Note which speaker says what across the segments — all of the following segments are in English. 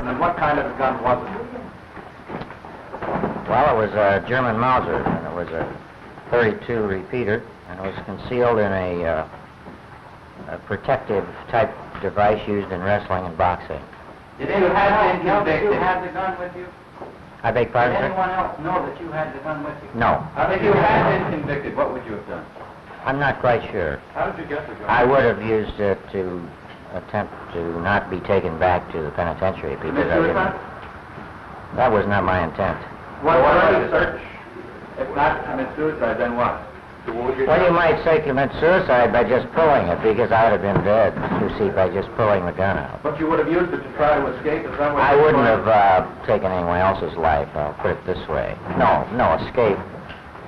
Speaker 1: And what kind of a gun was it?
Speaker 2: Well, it was a German Mauser, and it was a 32 repeater, and it was concealed in a protective type device used in wrestling and boxing.
Speaker 1: Did anyone have you had the gun with you?
Speaker 2: I beg pardon,
Speaker 1: Did
Speaker 2: sir?
Speaker 1: anyone else know that you had the gun with you?
Speaker 2: No.
Speaker 1: If you had been convicted, what would you have done?
Speaker 2: I'm not quite sure.
Speaker 1: How did you get the gun?
Speaker 2: I would have used it to attempt to not be taken back to the penitentiary because I didn't. That was not my intent.
Speaker 1: What was the search? If not commit suicide, then what?
Speaker 2: Well, you might say commit suicide by just pulling it, because I would have been dead, you see, by just pulling the gun out.
Speaker 1: But you would have used it to try to escape? Is that what
Speaker 2: I wouldn't have taken anyone else's life, I'll put it this way. No, escape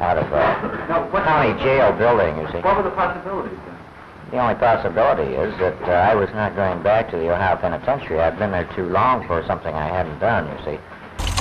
Speaker 2: out of county jail building, you see.
Speaker 1: What were the possibilities then?
Speaker 2: The only possibility is that I was not going back to the Ohio Penitentiary. I've been there too long for something I hadn't done, you see.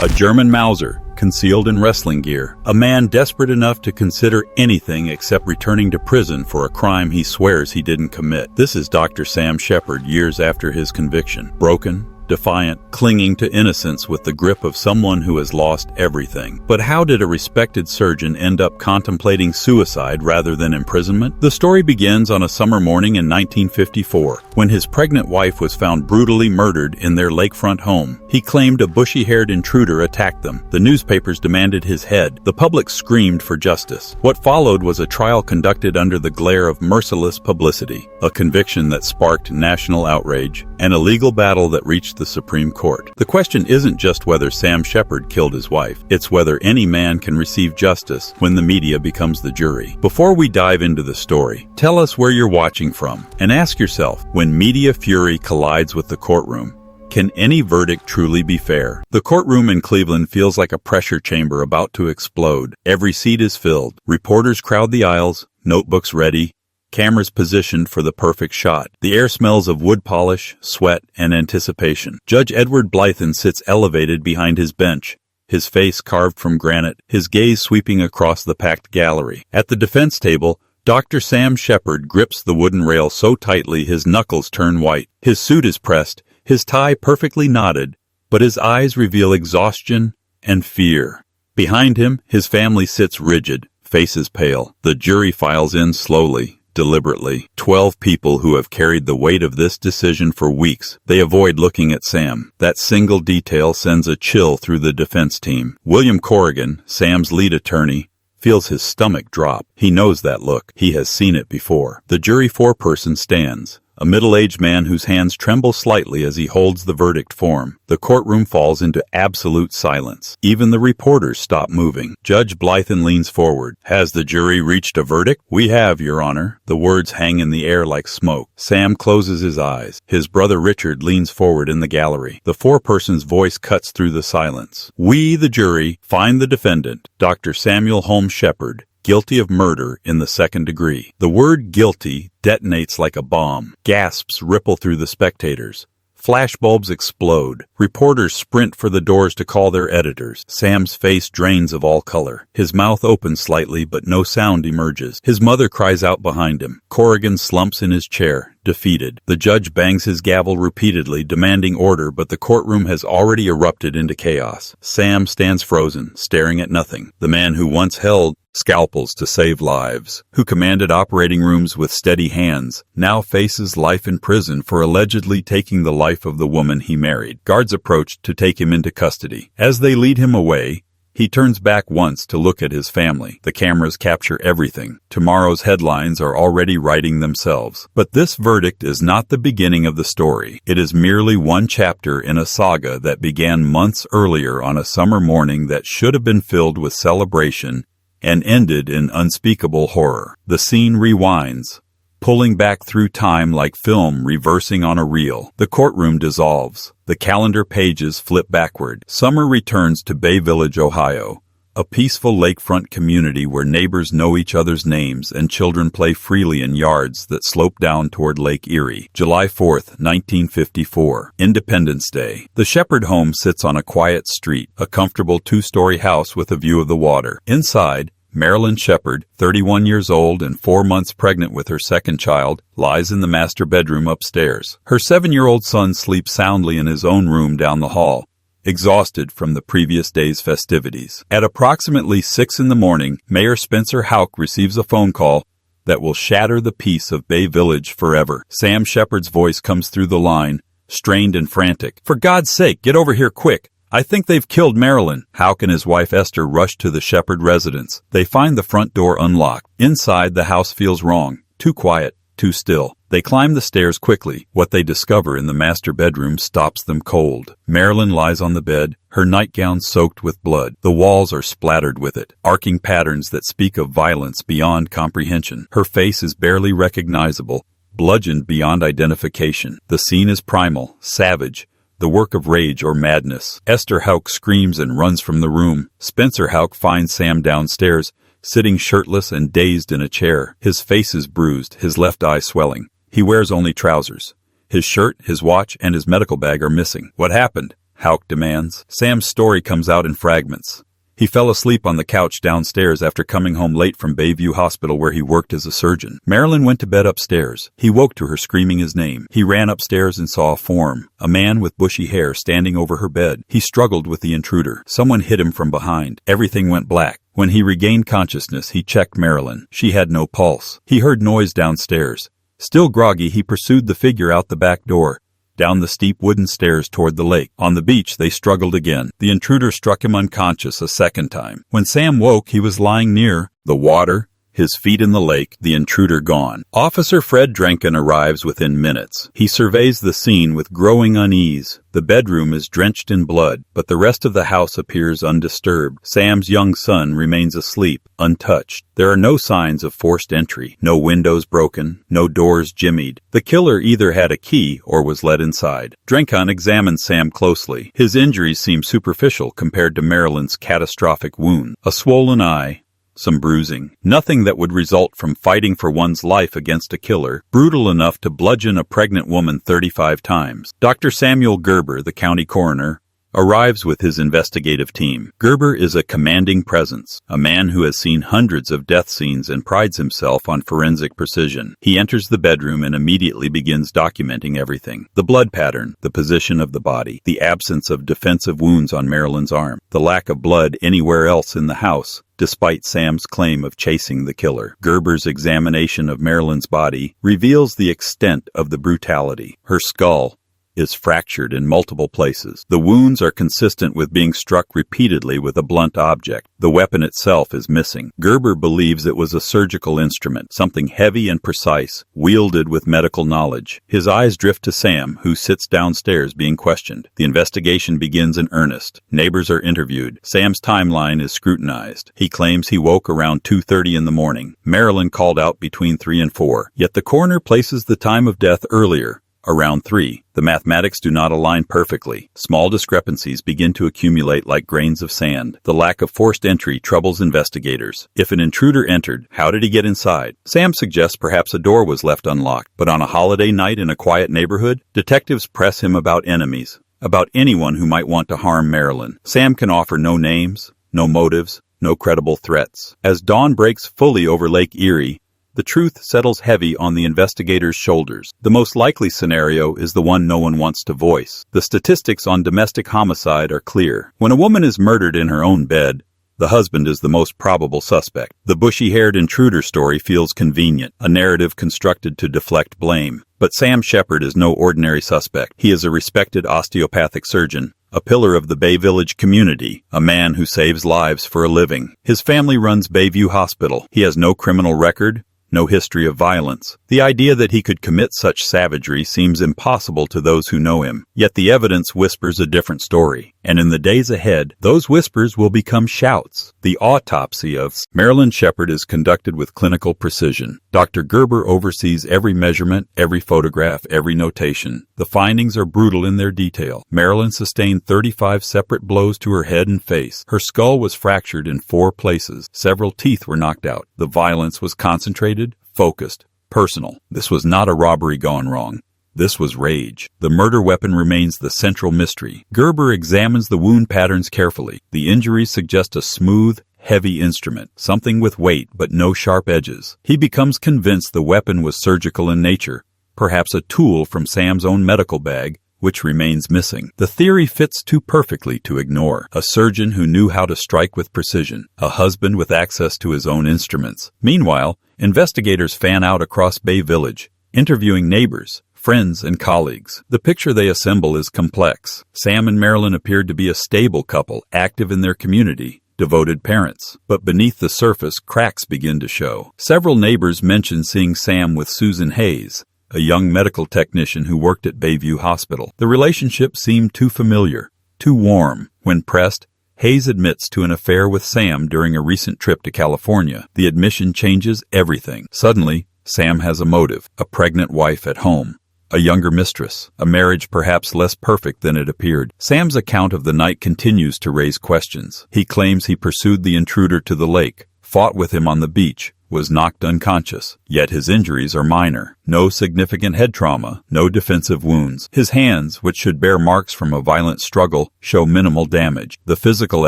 Speaker 3: A German Mauser, concealed in wrestling gear. A man desperate enough to consider anything except returning to prison for a crime he swears he didn't commit. This is Dr. Sam Sheppard years after his conviction. Broken, defiant, clinging to innocence with the grip of someone who has lost everything. But how did a respected surgeon end up contemplating suicide rather than imprisonment? The story begins on a summer morning in 1954, when his pregnant wife was found brutally murdered in their lakefront home. He claimed a bushy-haired intruder attacked them. The newspapers demanded his head. The public screamed for justice. What followed was a trial conducted under the glare of merciless publicity, a conviction that sparked national outrage, and a legal battle that reached the Supreme Court. The question isn't just whether Sam Sheppard killed his wife. It's whether any man can receive justice when the media becomes the jury. Before we dive into the story, tell us where you're watching from, and ask yourself, when media fury collides with the courtroom, can any verdict truly be fair? The courtroom in Cleveland feels like a pressure chamber about to explode. Every seat is filled. Reporters crowd the aisles, notebooks ready, cameras positioned for the perfect shot. The air smells of wood polish, sweat, and anticipation. Judge Edward Blythen sits elevated behind his bench, his face carved from granite, his gaze sweeping across the packed gallery. At the defense table, Dr. Sam Sheppard grips the wooden rail so tightly his knuckles turn white. His suit is pressed, his tie perfectly knotted, but his eyes reveal exhaustion and fear. Behind him, his family sits rigid, faces pale. The jury files in slowly, deliberately. 12 people who have carried the weight of this decision for weeks. They avoid looking at Sam. That single detail sends a chill through the defense team. William Corrigan, Sam's lead attorney, feels his stomach drop. He knows that look. He has seen it before. The jury foreperson stands, a middle-aged man whose hands tremble slightly as he holds the verdict form. The courtroom falls into absolute silence. Even the reporters stop moving. Judge Blythen leans forward. Has the jury reached a verdict? We have, Your Honor. The words hang in the air like smoke. Sam closes his eyes. His brother Richard leans forward in the gallery. The foreperson's voice cuts through the silence. We, the jury, find the defendant, Dr. Samuel Holmes Sheppard, guilty of murder in the second degree. The word guilty detonates like a bomb. Gasps ripple through the spectators. Flashbulbs explode. Reporters sprint for the doors to call their editors. Sam's face drains of all color. His mouth opens slightly, but no sound emerges. His mother cries out behind him. Corrigan slumps in his chair, defeated. The judge bangs his gavel repeatedly, demanding order, but the courtroom has already erupted into chaos. Sam stands frozen, staring at nothing. The man who once held scalpels to save lives, who commanded operating rooms with steady hands, now faces life in prison for allegedly taking the life of the woman he married. Guards approach to take him into custody. As they lead him away, he turns back once to look at his family. The cameras capture everything. Tomorrow's headlines are already writing themselves. But this verdict is not the beginning of the story. It is merely one chapter in a saga that began months earlier on a summer morning that should have been filled with celebration and ended in unspeakable horror. The scene rewinds, pulling back through time like film reversing on a reel. The courtroom dissolves. The calendar pages flip backward. Summer returns to Bay Village, Ohio, a peaceful lakefront community where neighbors know each other's names and children play freely in yards that slope down toward Lake Erie. July 4th, 1954, Independence Day. The Sheppard home sits on a quiet street, a comfortable two-story house with a view of the water. Inside, Marilyn Sheppard, 31 years old and 4 months pregnant with her second child, lies in the master bedroom upstairs. Her 7-year-old son sleeps soundly in his own room down the hall, exhausted from the previous day's festivities. At approximately 6 in the morning, Mayor Spencer Houck receives a phone call that will shatter the peace of Bay Village forever. Sam Sheppard's voice comes through the line, strained and frantic. "For God's sake, get over here quick. I think they've killed Marilyn." Houck and his wife Esther rush to the Sheppard residence. They find the front door unlocked. Inside, the house feels wrong. Too quiet, too still. They climb the stairs quickly. What they discover in the master bedroom stops them cold. Marilyn lies on the bed, her nightgown soaked with blood. The walls are splattered with it, arcing patterns that speak of violence beyond comprehension. Her face is barely recognizable, bludgeoned beyond identification. The scene is primal, savage, the work of rage or madness. Esther Houck screams and runs from the room. Spencer Houck finds Sam downstairs, sitting shirtless and dazed in a chair. His face is bruised, his left eye swelling. He wears only trousers. His shirt, his watch, and his medical bag are missing. "What happened?" Houck demands. Sam's story comes out in fragments. He fell asleep on the couch downstairs after coming home late from Bayview Hospital where he worked as a surgeon. Marilyn went to bed upstairs. He woke to her screaming his name. He ran upstairs and saw a form, a man with bushy hair standing over her bed. He struggled with the intruder. Someone hit him from behind. Everything went black. When he regained consciousness, he checked Marilyn. She had no pulse. He heard noise downstairs. Still groggy, he pursued the figure out the back door, down the steep wooden stairs toward the lake. On the beach, they struggled again. The intruder struck him unconscious a second time. When Sam woke, he was lying near the water, his feet in the lake, the intruder gone. Officer Fred Drenkin arrives within minutes. He surveys the scene with growing unease. The bedroom is drenched in blood, but the rest of the house appears undisturbed. Sam's young son remains asleep, untouched. There are no signs of forced entry, no windows broken, no doors jimmied. The killer either had a key or was let inside. Drenkin examines Sam closely. His injuries seem superficial compared to Marilyn's catastrophic wound. A swollen eye, some bruising. Nothing that would result from fighting for one's life against a killer, brutal enough to bludgeon a pregnant woman 35 times. Dr. Samuel Gerber, the county coroner, arrives with his investigative team. Gerber is a commanding presence, a man who has seen hundreds of death scenes and prides himself on forensic precision. He enters the bedroom and immediately begins documenting everything. The blood pattern, the position of the body, the absence of defensive wounds on Marilyn's arm, the lack of blood anywhere else in the house, despite Sam's claim of chasing the killer. Gerber's examination of Marilyn's body reveals the extent of the brutality. Her skull is fractured in multiple places. The wounds are consistent with being struck repeatedly with a blunt object. The weapon itself is missing. Gerber believes it was a surgical instrument, something heavy and precise, wielded with medical knowledge. His eyes drift to Sam, who sits downstairs being questioned. The investigation begins in earnest. Neighbors are interviewed. Sam's timeline is scrutinized. He claims he woke around 2:30 in the morning. Marilyn called out between 3 and 4. Yet the coroner places the time of death earlier, around 3. The mathematics do not align perfectly. Small discrepancies begin to accumulate like grains of sand. The lack of forced entry troubles investigators. If an intruder entered, how did he get inside? Sam suggests perhaps a door was left unlocked, but on a holiday night in a quiet neighborhood, detectives press him about enemies, about anyone who might want to harm Marilyn. Sam can offer no names, no motives, no credible threats. As dawn breaks fully over Lake Erie, the truth settles heavy on the investigators' shoulders. The most likely scenario is the one no one wants to voice. The statistics on domestic homicide are clear. When a woman is murdered in her own bed, the husband is the most probable suspect. The bushy-haired intruder story feels convenient, a narrative constructed to deflect blame. But Sam Sheppard is no ordinary suspect. He is a respected osteopathic surgeon, a pillar of the Bay Village community, a man who saves lives for a living. His family runs Bayview Hospital. He has no criminal record, no history of violence. The idea that he could commit such savagery seems impossible to those who know him. Yet the evidence whispers a different story. And in the days ahead, those whispers will become shouts. The autopsy of Marilyn Sheppard is conducted with clinical precision. Dr. Gerber oversees every measurement, every photograph, every notation. The findings are brutal in their detail. Marilyn sustained 35 separate blows to her head and face. Her skull was fractured in 4 places. Several teeth were knocked out. The violence was concentrated, focused, personal. This was not a robbery gone wrong. This was rage. The murder weapon remains the central mystery. Gerber examines the wound patterns carefully. The injuries suggest a smooth, heavy instrument, something with weight but no sharp edges. He becomes convinced the weapon was surgical in nature, perhaps a tool from Sam's own medical bag, which remains missing. The theory fits too perfectly to ignore. A surgeon who knew how to strike with precision, a husband with access to his own instruments. Meanwhile, investigators fan out across Bay Village, interviewing neighbors, friends, and colleagues. The picture they assemble is complex. Sam and Marilyn appeared to be a stable couple, active in their community, devoted parents. But beneath the surface, cracks begin to show. Several neighbors mention seeing Sam with Susan Hayes, a young medical technician who worked at Bayview Hospital. The relationship seemed too familiar, too warm. When pressed, Hayes admits to an affair with Sam during a recent trip to California. The admission changes everything. Suddenly, Sam has a motive, a pregnant wife at home, a younger mistress, a marriage perhaps less perfect than it appeared. Sam's account of the night continues to raise questions. He claims he pursued the intruder to the lake, fought with him on the beach, was knocked unconscious. Yet his injuries are minor. No significant head trauma, no defensive wounds. His hands, which should bear marks from a violent struggle, show minimal damage. The physical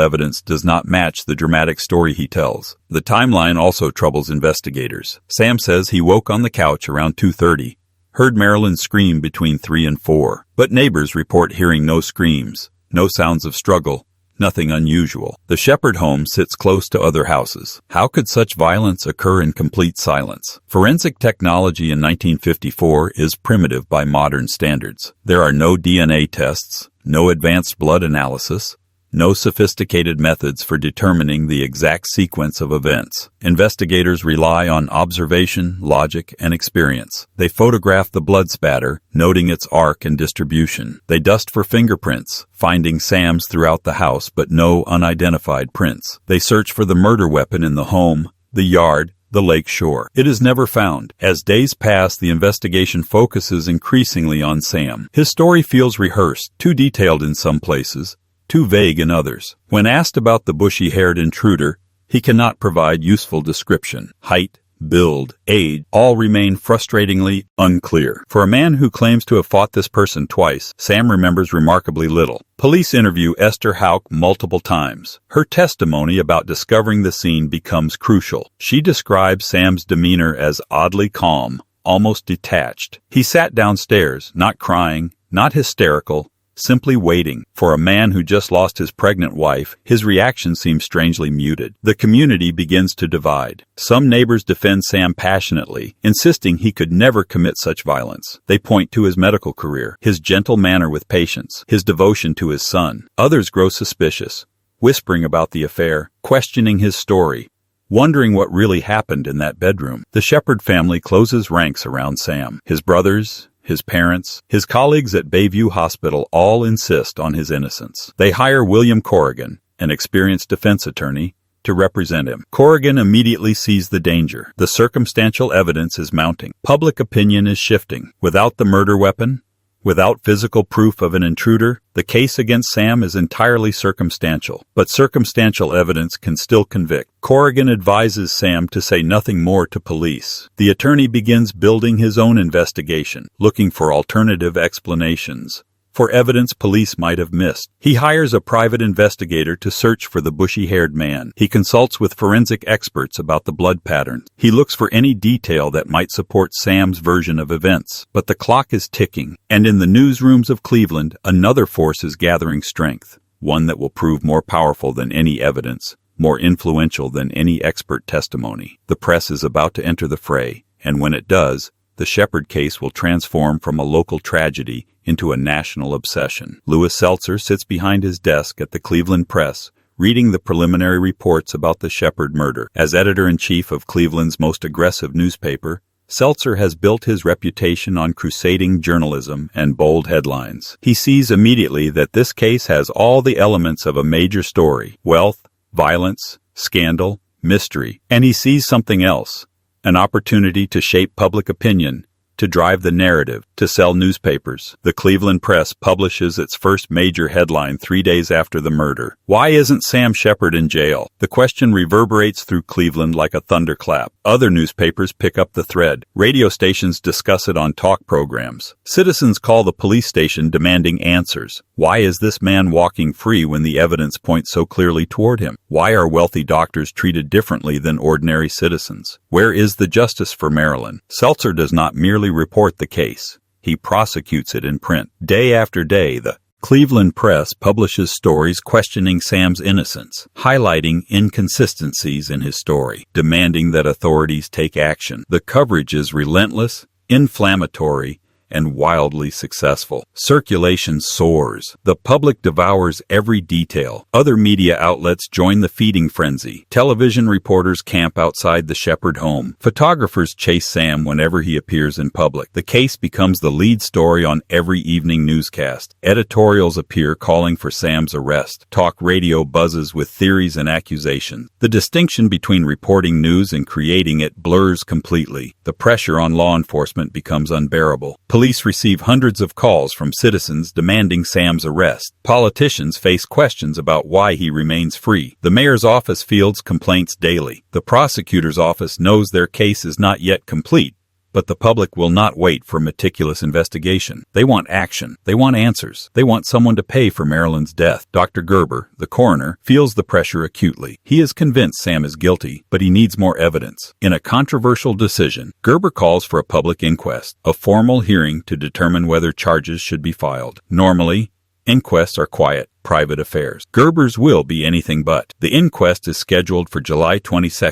Speaker 3: evidence does not match the dramatic story he tells. The timeline also troubles investigators. Sam says he woke on the couch around 2:30, heard Marilyn scream between 3 and 4, but neighbors report hearing no screams, no sounds of struggle, nothing unusual. The Sheppard home sits close to other houses. How could such violence occur in complete silence? Forensic technology in 1954 is primitive by modern standards. There are no DNA tests, no advanced blood analysis, no sophisticated methods for determining the exact sequence of events. Investigators rely on observation, logic, and experience. They photograph the blood spatter, noting its arc and distribution. They dust for fingerprints, finding Sam's throughout the house but no unidentified prints. They search for the murder weapon in the home, the yard, the lake shore. It is never found. As days pass, the investigation focuses increasingly on Sam. His story feels rehearsed, too detailed in some places, too vague in others. When asked about the bushy-haired intruder, he cannot provide useful description. Height, build, age, all remain frustratingly unclear. For a man who claims to have fought this person twice, Sam remembers remarkably little. Police interview Esther Houck multiple times. Her testimony about discovering the scene becomes crucial. She describes Sam's demeanor as oddly calm, almost detached. He sat downstairs, not crying, not hysterical, simply waiting. For a man who just lost his pregnant wife, his reaction seems strangely muted. The community begins to divide. Some neighbors defend Sam passionately, insisting he could never commit such violence. They point to his medical career, his gentle manner with patients, his devotion to his son. Others grow suspicious, whispering about the affair, questioning his story, wondering what really happened in that bedroom. The Sheppard family closes ranks around Sam. His brothers, his parents, his colleagues at Bayview Hospital all insist on his innocence. They hire William Corrigan, an experienced defense attorney, to represent him. Corrigan immediately sees the danger. The circumstantial evidence is mounting. Public opinion is shifting. Without the murder weapon, without physical proof of an intruder, the case against Sam is entirely circumstantial. But circumstantial evidence can still convict. Corrigan advises Sam to say nothing more to police. The attorney begins building his own investigation, looking for alternative explanations, for evidence police might have missed. He hires a private investigator to search for the bushy-haired man. He consults with forensic experts about the blood patterns. He looks for any detail that might support Sam's version of events. But the clock is ticking, and in the newsrooms of Cleveland, another force is gathering strength, one that will prove more powerful than any evidence, more influential than any expert testimony. The press is about to enter the fray, and when it does, the Sheppard case will transform from a local tragedy into a national obsession. Louis Seltzer sits behind his desk at the Cleveland Press, reading the preliminary reports about the Sheppard murder. As editor-in-chief of Cleveland's most aggressive newspaper, Seltzer has built his reputation on crusading journalism and bold headlines. He sees immediately that this case has all the elements of a major story: wealth, violence, scandal, mystery. And he sees something else: an opportunity to shape public opinion, to drive the narrative, to sell newspapers. The Cleveland Press publishes its first major headline 3 days after the murder. Why isn't Sam Sheppard in jail? The question reverberates through Cleveland like a thunderclap. Other newspapers pick up the thread. Radio stations discuss it on talk programs. Citizens call the police station demanding answers. Why is this man walking free when the evidence points so clearly toward him? Why are wealthy doctors treated differently than ordinary citizens? Where is the justice for Marilyn? Seltzer does not merely report the case. He prosecutes it in print. Day after day, the Cleveland Press publishes stories questioning Sam's innocence, highlighting inconsistencies in his story, demanding that authorities take action. The coverage is relentless, inflammatory, and wildly successful. Circulation soars. The public devours every detail. Other media outlets join the feeding frenzy. Television reporters camp outside the Sheppard home. Photographers chase Sam whenever he appears in public. The case becomes the lead story on every evening newscast. Editorials appear calling for Sam's arrest. Talk radio buzzes with theories and accusations. The distinction between reporting news and creating it blurs completely. The pressure on law enforcement becomes unbearable. Police receive hundreds of calls from citizens demanding Sam's arrest. Politicians face questions about why he remains free. The mayor's office fields complaints daily. The prosecutor's office knows their case is not yet complete, but the public will not wait for meticulous investigation. They want action. They want answers. They want someone to pay for Marilyn's death. Dr. Gerber, the coroner, feels the pressure acutely. He is convinced Sam is guilty, but he needs more evidence. In a controversial decision, Gerber calls for a public inquest, a formal hearing to determine whether charges should be filed. Normally, inquests are quiet, private affairs. Gerber's will be anything but. The inquest is scheduled for July 22,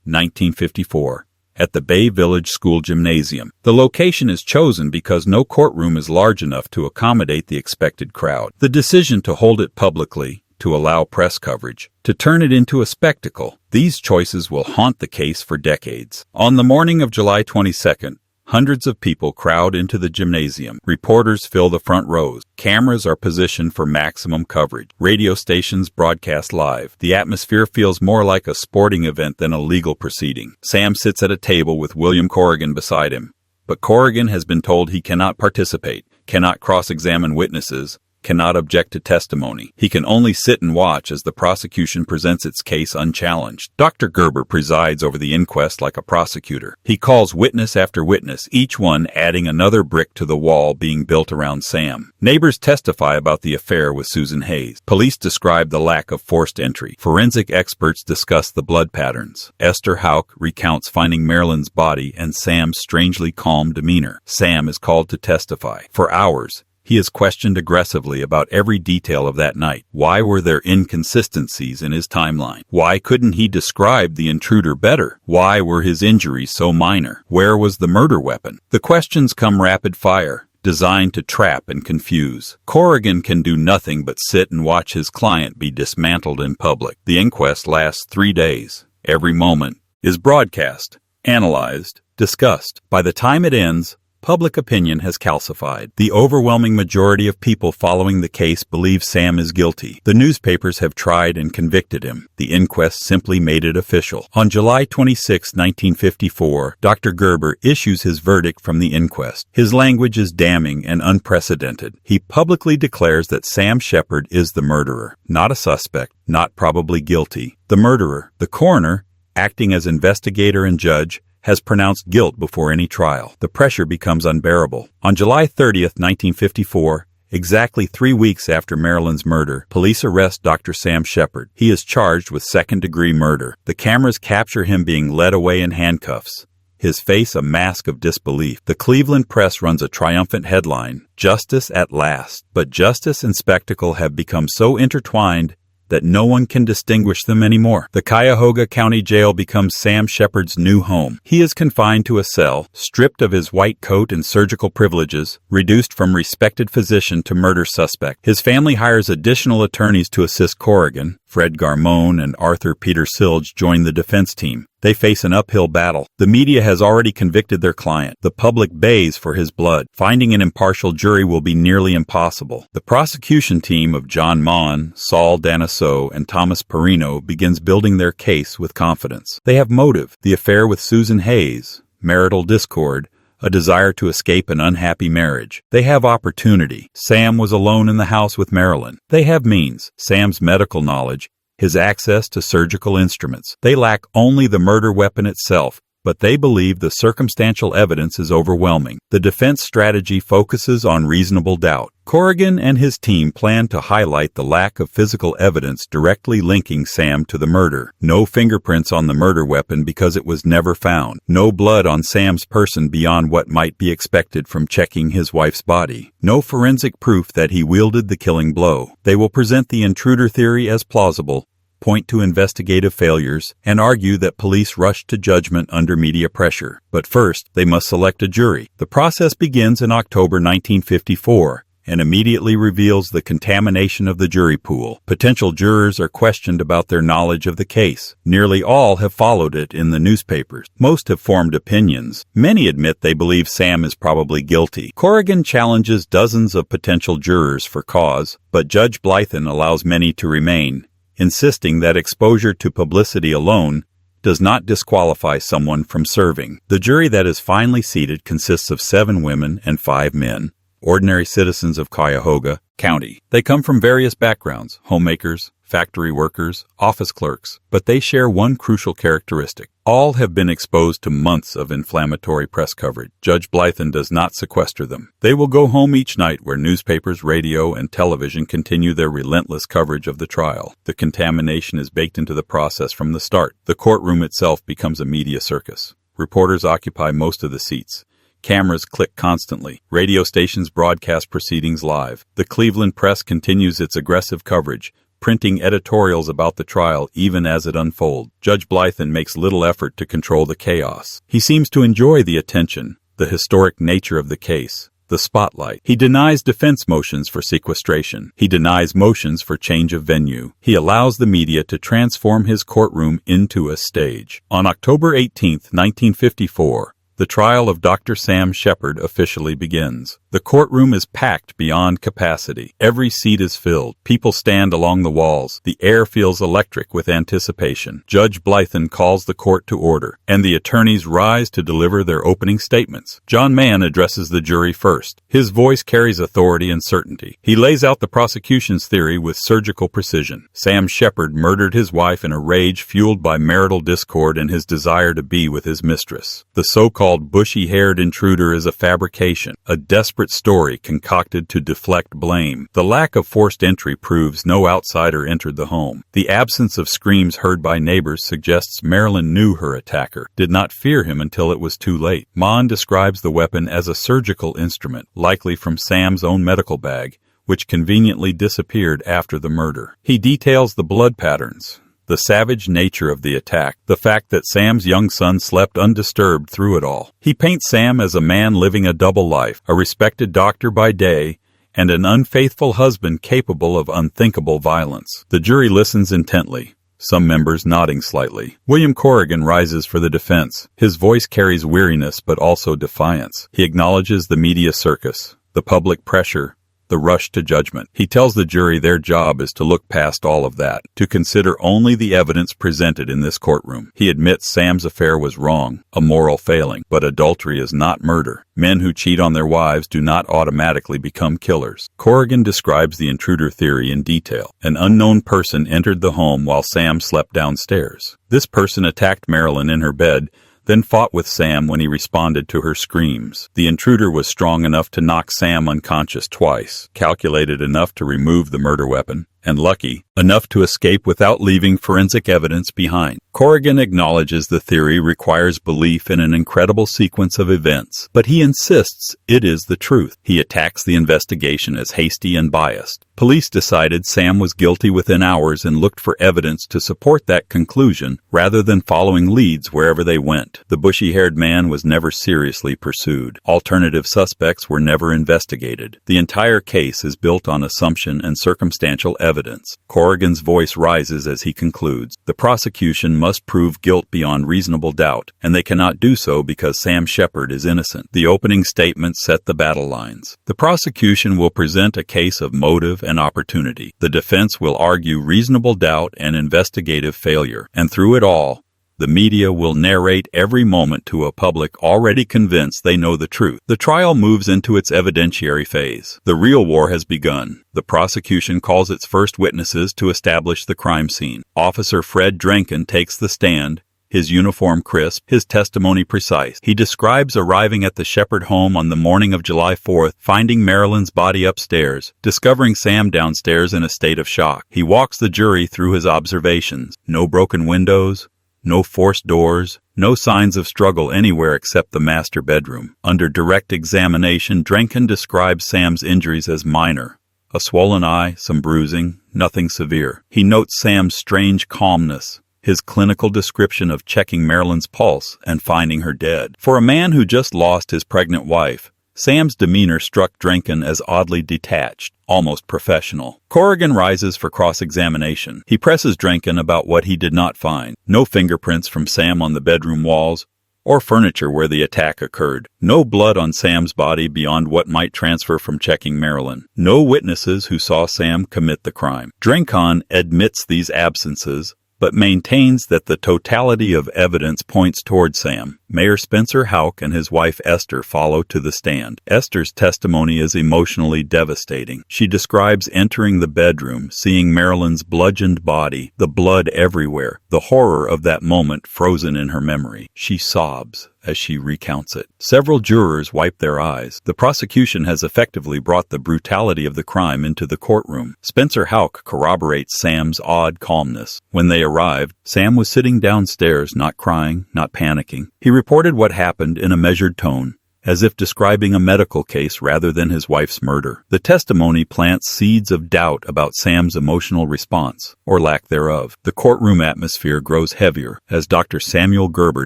Speaker 3: 1954. At the Bay Village School Gymnasium. The location is chosen because no courtroom is large enough to accommodate the expected crowd. The decision to hold it publicly, to allow press coverage, to turn it into a spectacle, these choices will haunt the case for decades. On the morning of July 22nd, hundreds of people crowd into the gymnasium. Reporters fill the front rows. Cameras are positioned for maximum coverage. Radio stations broadcast live. The atmosphere feels more like a sporting event than a legal proceeding. Sam sits at a table with William Corrigan beside him. But Corrigan has been told he cannot participate, cannot cross-examine witnesses, cannot object to testimony. He can only sit and watch as the prosecution presents its case unchallenged. Dr. Gerber presides over the inquest like a prosecutor. He calls witness after witness, each one adding another brick to the wall being built around Sam. Neighbors testify about the affair with Susan Hayes. Police describe the lack of forced entry. Forensic experts discuss the blood patterns. Esther Houck recounts finding Marilyn's body and Sam's strangely calm demeanor. Sam is called to testify. For hours, he is questioned aggressively about every detail of that night. Why were there inconsistencies in his timeline? Why couldn't he describe the intruder better? Why were his injuries so minor? Where was the murder weapon? The questions come rapid fire, designed to trap and confuse. Corrigan can do nothing but sit and watch his client be dismantled in public. The inquest lasts 3 days. Every moment is broadcast, analyzed, discussed. By the time it ends, public opinion has calcified. The overwhelming majority of people following the case believe Sam is guilty. The newspapers have tried and convicted him. The inquest simply made it official. On July 26, 1954, Dr. Gerber issues his verdict from the inquest. His language is damning and unprecedented. He publicly declares that Sam Sheppard is the murderer, not a suspect, not probably guilty. The murderer. The coroner, acting as investigator and judge, has pronounced guilt before any trial. The pressure becomes unbearable. On July 30th, 1954, exactly 3 weeks after Marilyn's murder, police arrest Dr. Sam Sheppard. He is charged with second-degree murder. The cameras capture him being led away in handcuffs, his face a mask of disbelief. The Cleveland Press runs a triumphant headline, "Justice at Last." But justice and spectacle have become so intertwined that no one can distinguish them anymore. The Cuyahoga County Jail becomes Sam Sheppard's new home. He is confined to a cell, stripped of his white coat and surgical privileges, reduced from respected physician to murder suspect. His family hires additional attorneys to assist Corrigan. Fred Garmone and Arthur Peter Silge join the defense team. They face an uphill battle. The media has already convicted their client. The public bays for his blood. Finding an impartial jury will be nearly impossible. The prosecution team of John Mon, Saul Danisso, and Thomas Perino begins building their case with confidence. They have motive: the affair with Susan Hayes, marital discord, a desire to escape an unhappy marriage. They have opportunity. Sam was alone in the house with Marilyn. They have means: Sam's medical knowledge, his access to surgical instruments. They lack only the murder weapon itself, but they believe the circumstantial evidence is overwhelming. The defense strategy focuses on reasonable doubt. Corrigan and his team plan to highlight the lack of physical evidence directly linking Sam to the murder. No fingerprints on the murder weapon because it was never found. No blood on Sam's person beyond what might be expected from checking his wife's body. No forensic proof that he wielded the killing blow. They will present the intruder theory as plausible, point to investigative failures, and argue that police rushed to judgment under media pressure. But first, they must select a jury. The process begins in October 1954. And immediately reveals the contamination of the jury pool. Potential jurors are questioned about their knowledge of the case. Nearly all have followed it in the newspapers. Most have formed opinions. Many admit they believe Sam is probably guilty. Corrigan challenges dozens of potential jurors for cause, but Judge Blythen allows many to remain, insisting that exposure to publicity alone does not disqualify someone from serving. The jury that is finally seated consists of 7 women and 5 men. Ordinary citizens of Cuyahoga County. They come from various backgrounds, homemakers, factory workers, office clerks, but they share one crucial characteristic. All have been exposed to months of inflammatory press coverage. Judge Blythen does not sequester them. They will go home each night where newspapers, radio, and television continue their relentless coverage of the trial. The contamination is baked into the process from the start. The courtroom itself becomes a media circus. Reporters occupy most of the seats. Cameras click constantly. Radio stations broadcast proceedings live. The Cleveland Press continues its aggressive coverage, printing editorials about the trial even as it unfolds. Judge Blythen makes little effort to control the chaos. He seems to enjoy the attention, the historic nature of the case, the spotlight. He denies defense motions for sequestration. He denies motions for change of venue. He allows the media to transform his courtroom into a stage. On October 18, 1954, the trial of Dr. Sam Sheppard officially begins. The courtroom is packed beyond capacity. Every seat is filled. People stand along the walls. The air feels electric with anticipation. Judge Blythen calls the court to order, and the attorneys rise to deliver their opening statements. John Mann addresses the jury first. His voice carries authority and certainty. He lays out the prosecution's theory with surgical precision. Sam Sheppard murdered his wife in a rage fueled by marital discord and his desire to be with his mistress. The so-called bushy-haired intruder is a fabrication, a desperate story concocted to deflect blame. The lack of forced entry proves no outsider entered the home. The absence of screams heard by neighbors suggests Marilyn knew her attacker, did not fear him until it was too late. Mann describes the weapon as a surgical instrument, likely from Sam's own medical bag, which conveniently disappeared after the murder. He details the blood patterns, the savage nature of the attack, the fact that Sam's young son slept undisturbed through it all. He paints Sam as a man living a double life, a respected doctor by day, and an unfaithful husband capable of unthinkable violence. The jury listens intently, some members nodding slightly. William Corrigan rises for the defense. His voice carries weariness but also defiance. He acknowledges the media circus, the public pressure, the rush to judgment. He tells the jury their job is to look past all of that, to consider only the evidence presented in this courtroom. He admits Sam's affair was wrong, a moral failing, but adultery is not murder. Men who cheat on their wives do not automatically become killers. Corrigan describes the intruder theory in detail. An unknown person entered the home while Sam slept downstairs. This person attacked Marilyn in her bed, then fought with Sam when he responded to her screams. The intruder was strong enough to knock Sam unconscious twice, calculated enough to remove the murder weapon, and lucky enough to escape without leaving forensic evidence behind. Corrigan acknowledges the theory requires belief in an incredible sequence of events, but he insists it is the truth. He attacks the investigation as hasty and biased. Police decided Sam was guilty within hours and looked for evidence to support that conclusion rather than following leads wherever they went. The bushy-haired man was never seriously pursued. Alternative suspects were never investigated. The entire case is built on assumption and circumstantial evidence. Corrigan's voice rises as he concludes. The prosecution must prove guilt beyond reasonable doubt, and they cannot do so because Sam Sheppard is innocent. The opening statement set the battle lines. The prosecution will present a case of motive and opportunity. The defense will argue reasonable doubt and investigative failure. And through it all, the media will narrate every moment to a public already convinced they know the truth. The trial moves into its evidentiary phase. The real war has begun. The prosecution calls its first witnesses to establish the crime scene. Officer Fred Drenkin takes the stand, his uniform crisp, his testimony precise. He describes arriving at the Sheppard home on the morning of July 4th, finding Marilyn's body upstairs, discovering Sam downstairs in a state of shock. He walks the jury through his observations. No broken windows, no forced doors, no signs of struggle anywhere except the master bedroom. Under direct examination, Drenkin describes Sam's injuries as minor. A swollen eye, some bruising, nothing severe. He notes Sam's strange calmness, his clinical description of checking Marilyn's pulse and finding her dead. For a man who just lost his pregnant wife, Sam's demeanor struck Drenkin as oddly detached, almost professional. Corrigan rises for cross-examination. He presses Drenkin about what he did not find. No fingerprints from Sam on the bedroom walls or furniture where the attack occurred. No blood on Sam's body beyond what might transfer from checking Marilyn. No witnesses who saw Sam commit the crime. Drenkin admits these absences, but maintains that the totality of evidence points toward Sam. Mayor Spencer Houck and his wife Esther follow to the stand. Esther's testimony is emotionally devastating. She describes entering the bedroom, seeing Marilyn's bludgeoned body, the blood everywhere, the horror of that moment frozen in her memory. She sobs as she recounts it. Several jurors wipe their eyes. The prosecution has effectively brought the brutality of the crime into the courtroom. Spencer Houck corroborates Sam's odd calmness. When they arrived, Sam was sitting downstairs, not crying, not panicking. He reported what happened in a measured tone, as if describing a medical case rather than his wife's murder. The testimony plants seeds of doubt about Sam's emotional response, or lack thereof. The courtroom atmosphere grows heavier as Dr. Samuel Gerber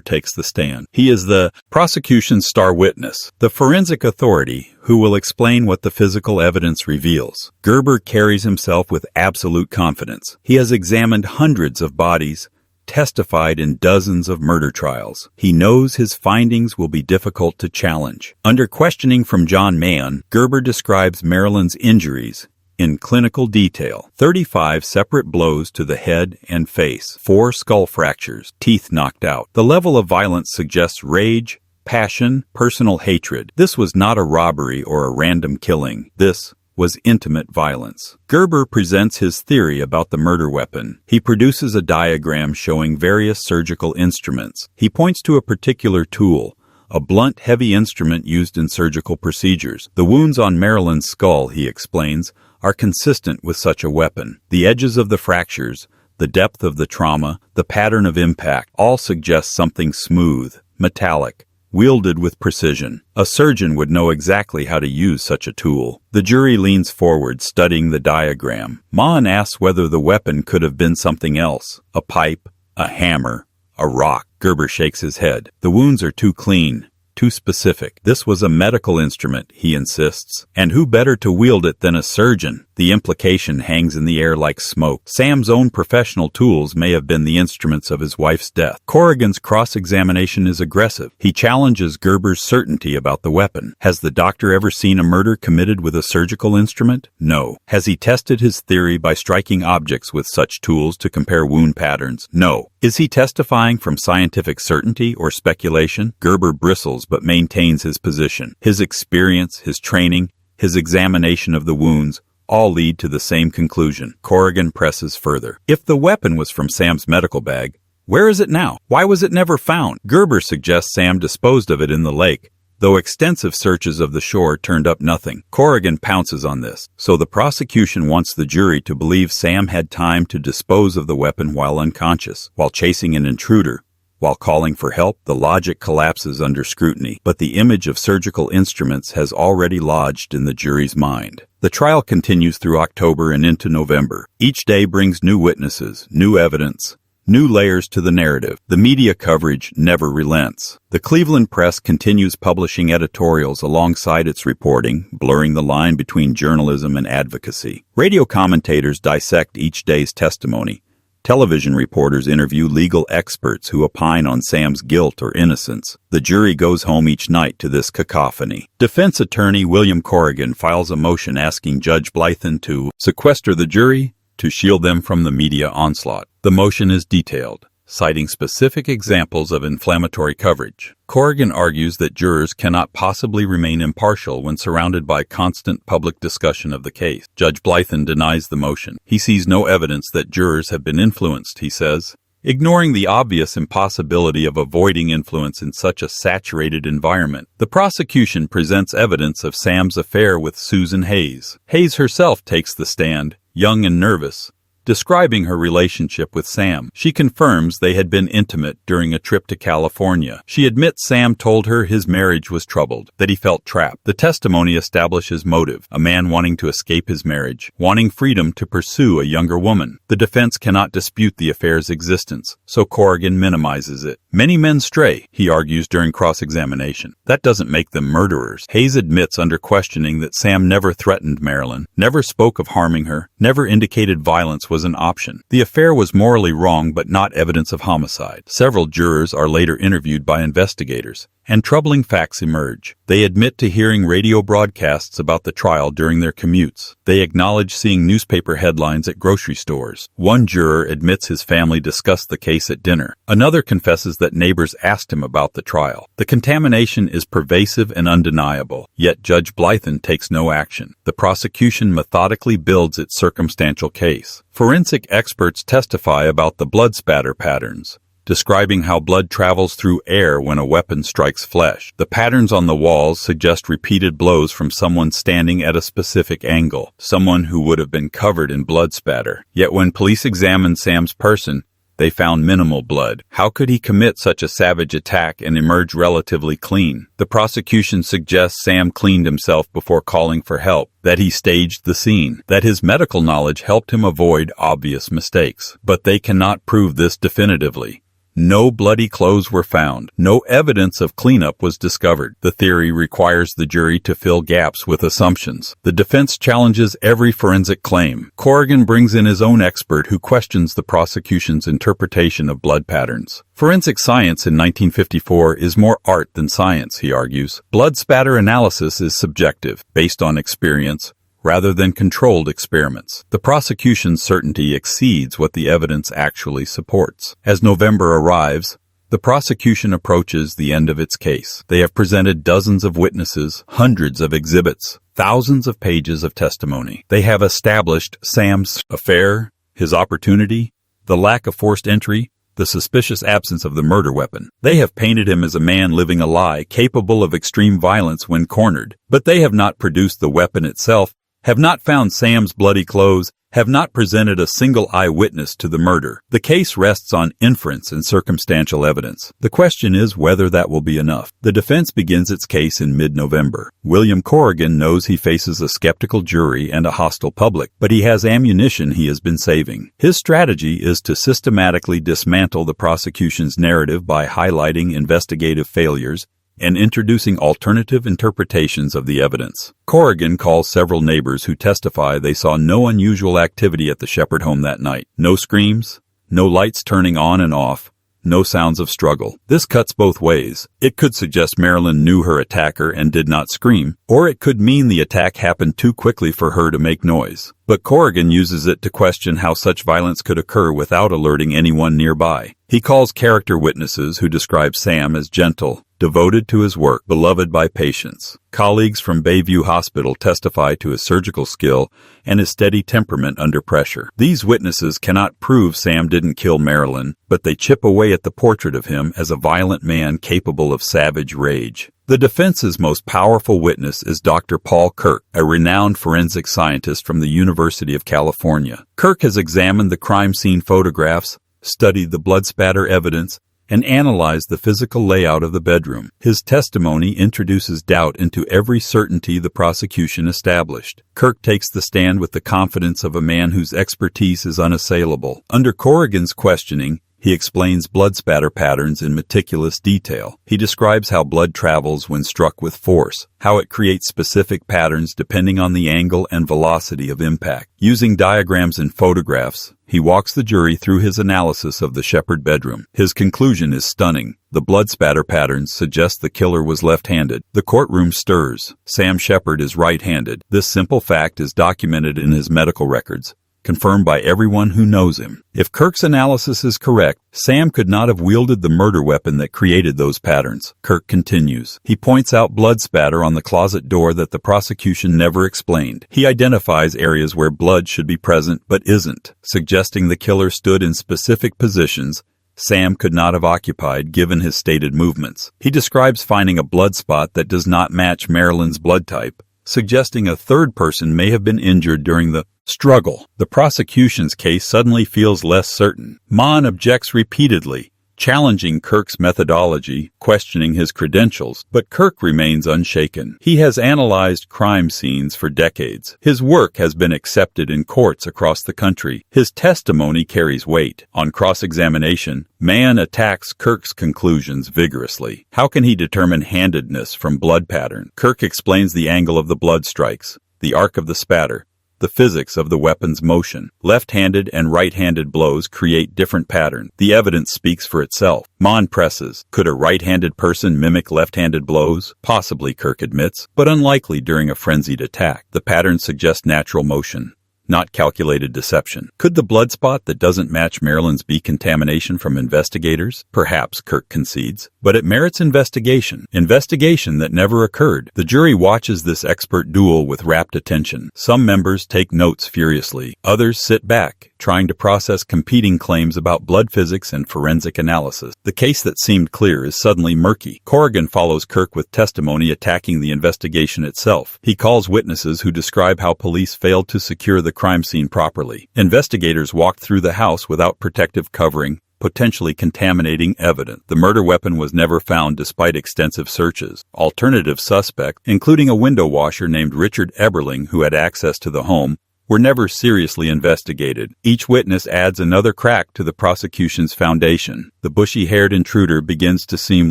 Speaker 3: takes the stand. He is the prosecution's star witness, the forensic authority who will explain what the physical evidence reveals. Gerber carries himself with absolute confidence. He has examined hundreds of bodies, testified in dozens of murder trials. He knows his findings will be difficult to challenge. Under questioning from John Mann, Gerber describes Marilyn's injuries in clinical detail. 35 separate blows to the head and face, 4 skull fractures, teeth knocked out. The level of violence suggests rage, passion, personal hatred. This was not a robbery or a random killing. This was intimate violence. Gerber presents his theory about the murder weapon. He produces a diagram showing various surgical instruments. He points to a particular tool, a blunt, heavy instrument used in surgical procedures. The wounds on Marilyn's skull, he explains, are consistent with such a weapon. The edges of the fractures, the depth of the trauma, the pattern of impact, all suggest something smooth, metallic, wielded with precision. A surgeon would know exactly how to use such a tool. The jury leans forward, studying the diagram. Mann asks whether the weapon could have been something else. A pipe, a hammer, a rock. Gerber shakes his head. The wounds are too clean, too specific. This was a medical instrument, he insists. And who better to wield it than a surgeon? The implication hangs in the air like smoke. Sam's own professional tools may have been the instruments of his wife's death. Corrigan's cross-examination is aggressive. He challenges Gerber's certainty about the weapon. Has the doctor ever seen a murder committed with a surgical instrument? No. Has he tested his theory by striking objects with such tools to compare wound patterns? No. Is he testifying from scientific certainty or speculation? Gerber bristles but maintains his position. His experience, his training, his examination of the wounds all lead to the same conclusion. Corrigan presses further. If the weapon was from Sam's medical bag, where is it now? Why was it never found? Gerber suggests Sam disposed of it in the lake, though extensive searches of the shore turned up nothing. Corrigan pounces on this, so the prosecution wants the jury to believe Sam had time to dispose of the weapon while unconscious, while chasing an intruder, while calling for help. The logic collapses under scrutiny, but the image of surgical instruments has already lodged in the jury's mind. The trial continues through October and into November. Each day brings new witnesses, new evidence, new layers to the narrative. The media coverage never relents. The Cleveland Press continues publishing editorials alongside its reporting, blurring the line between journalism and advocacy. Radio commentators dissect each day's testimony. Television reporters interview legal experts who opine on Sam's guilt or innocence. The jury goes home each night to this cacophony. Defense attorney William Corrigan files a motion asking Judge Blythen to sequester the jury to shield them from the media onslaught. The motion is detailed, citing specific examples of inflammatory coverage. Corrigan argues that jurors cannot possibly remain impartial when surrounded by constant public discussion of the case. Judge Blythen denies the motion. He sees no evidence that jurors have been influenced, he says. ignoring the obvious impossibility of avoiding influence in such a saturated environment. The prosecution presents evidence of Sam's affair with Susan Hayes. Hayes herself takes the stand, young and nervous, describing her relationship with Sam. She confirms they had been intimate during a trip to California. She admits Sam told her his marriage was troubled, that he felt trapped. The testimony establishes motive, a man wanting to escape his marriage, wanting freedom to pursue a younger woman. The defense cannot dispute the affair's existence, so Corrigan minimizes it. Many men stray, he argues during cross-examination. That doesn't make them murderers. Hayes admits under questioning that Sam never threatened Marilyn, never spoke of harming her, never indicated violence was an option. The affair was morally wrong but not evidence of homicide. Several jurors are later interviewed by investigators, and troubling facts emerge. They admit to hearing radio broadcasts about the trial during their commutes. They acknowledge seeing newspaper headlines at grocery stores. One juror admits his family discussed the case at dinner. Another confesses that neighbors asked him about the trial. The contamination is pervasive and undeniable, yet Judge Blythen takes no action. The prosecution methodically builds its circumstantial case. Forensic experts testify about the blood spatter patterns, describing how blood travels through air when a weapon strikes flesh. The patterns on the walls suggest repeated blows from someone standing at a specific angle, someone who would have been covered in blood spatter. Yet when police examined Sam's person, they found minimal blood. How could he commit such a savage attack and emerge relatively clean? The prosecution suggests Sam cleaned himself before calling for help, that he staged the scene, that his medical knowledge helped him avoid obvious mistakes. But they cannot prove this definitively. No bloody clothes were found. No evidence of cleanup was discovered. The theory requires the jury to fill gaps with assumptions. The defense challenges every forensic claim. Corrigan brings in his own expert who questions the prosecution's interpretation of blood patterns. Forensic science in 1954 is more art than science, he argues. Blood spatter analysis is subjective, based on experience, rather than controlled experiments. The prosecution's certainty exceeds what the evidence actually supports. As November arrives, the prosecution approaches the end of its case. They have presented dozens of witnesses, hundreds of exhibits, thousands of pages of testimony. They have established Sam's affair, his opportunity, the lack of forced entry, the suspicious absence of the murder weapon. They have painted him as a man living a lie, capable of extreme violence when cornered. But they have not produced the weapon itself, have not found Sam's bloody clothes, have not presented a single eyewitness to the murder. The case rests on inference and circumstantial evidence. The question is whether that will be enough. The defense begins its case in mid-November. William Corrigan knows he faces a skeptical jury and a hostile public, but he has ammunition he has been saving. His strategy is to systematically dismantle the prosecution's narrative by highlighting investigative failures and introducing alternative interpretations of the evidence. Corrigan calls several neighbors who testify they saw no unusual activity at the Sheppard home that night. No screams, no lights turning on and off, no sounds of struggle. This cuts both ways. It could suggest Marilyn knew her attacker and did not scream, or it could mean the attack happened too quickly for her to make noise. But Corrigan uses it to question how such violence could occur without alerting anyone nearby. He calls character witnesses who describe Sam as gentle, devoted to his work, beloved by patients. Colleagues from Bayview Hospital testify to his surgical skill and his steady temperament under pressure. These witnesses cannot prove Sam didn't kill Marilyn, but they chip away at the portrait of him as a violent man capable of savage rage. The defense's most powerful witness is Dr. Paul Kirk, a renowned forensic scientist from the University of California. Kirk has examined the crime scene photographs, studied the blood spatter evidence, and analyzed the physical layout of the bedroom. His testimony introduces doubt into every certainty the prosecution established. Kirk takes the stand with the confidence of a man whose expertise is unassailable. Under Corrigan's questioning, he explains blood spatter patterns in meticulous detail. He describes how blood travels when struck with force, how it creates specific patterns depending on the angle and velocity of impact. Using diagrams and photographs, he walks the jury through his analysis of the Sheppard bedroom. His conclusion is stunning. The blood spatter patterns suggest the killer was left-handed. The courtroom stirs. Sam Sheppard is right-handed. This simple fact is documented in his medical records, confirmed by everyone who knows him. If Kirk's analysis is correct, Sam could not have wielded the murder weapon that created those patterns. Kirk continues. He points out blood spatter on the closet door that the prosecution never explained. He identifies areas where blood should be present but isn't, suggesting the killer stood in specific positions Sam could not have occupied given his stated movements. He describes finding a blood spot that does not match Marilyn's blood type, suggesting a third person may have been injured during the struggle. The prosecution's case suddenly feels less certain. Mon objects repeatedly, challenging Kirk's methodology, questioning his credentials, but Kirk remains unshaken. He has analyzed crime scenes for decades. His work has been accepted in courts across the country. His testimony carries weight. On cross-examination, Mann attacks Kirk's conclusions vigorously. How can he determine handedness from blood pattern? Kirk explains the angle of the blood strikes, the arc of the spatter, the physics of the weapon's motion. Left-handed and right-handed blows create different patterns. The evidence speaks for itself. Mon presses. Could a right-handed person mimic left-handed blows? Possibly, Kirk admits, but unlikely during a frenzied attack. The patterns suggest natural motion, not calculated deception. Could the blood spot that doesn't match Marilyn's be contamination from investigators? Perhaps, Kirk concedes, but it merits investigation that never occurred. The jury watches this expert duel with rapt attention. Some members take notes furiously. Others sit back, trying to process competing claims about blood physics and forensic analysis. The case that seemed clear is suddenly murky. Corrigan follows Kirk with testimony attacking the investigation itself. He calls witnesses who describe how police failed to secure the crime scene properly. Investigators walked through the house without protective covering, potentially contaminating evidence. The murder weapon was never found despite extensive searches. Alternative suspects, including a window washer named Richard Eberling who had access to the home, were never seriously investigated. Each witness adds another crack to the prosecution's foundation. The bushy-haired intruder begins to seem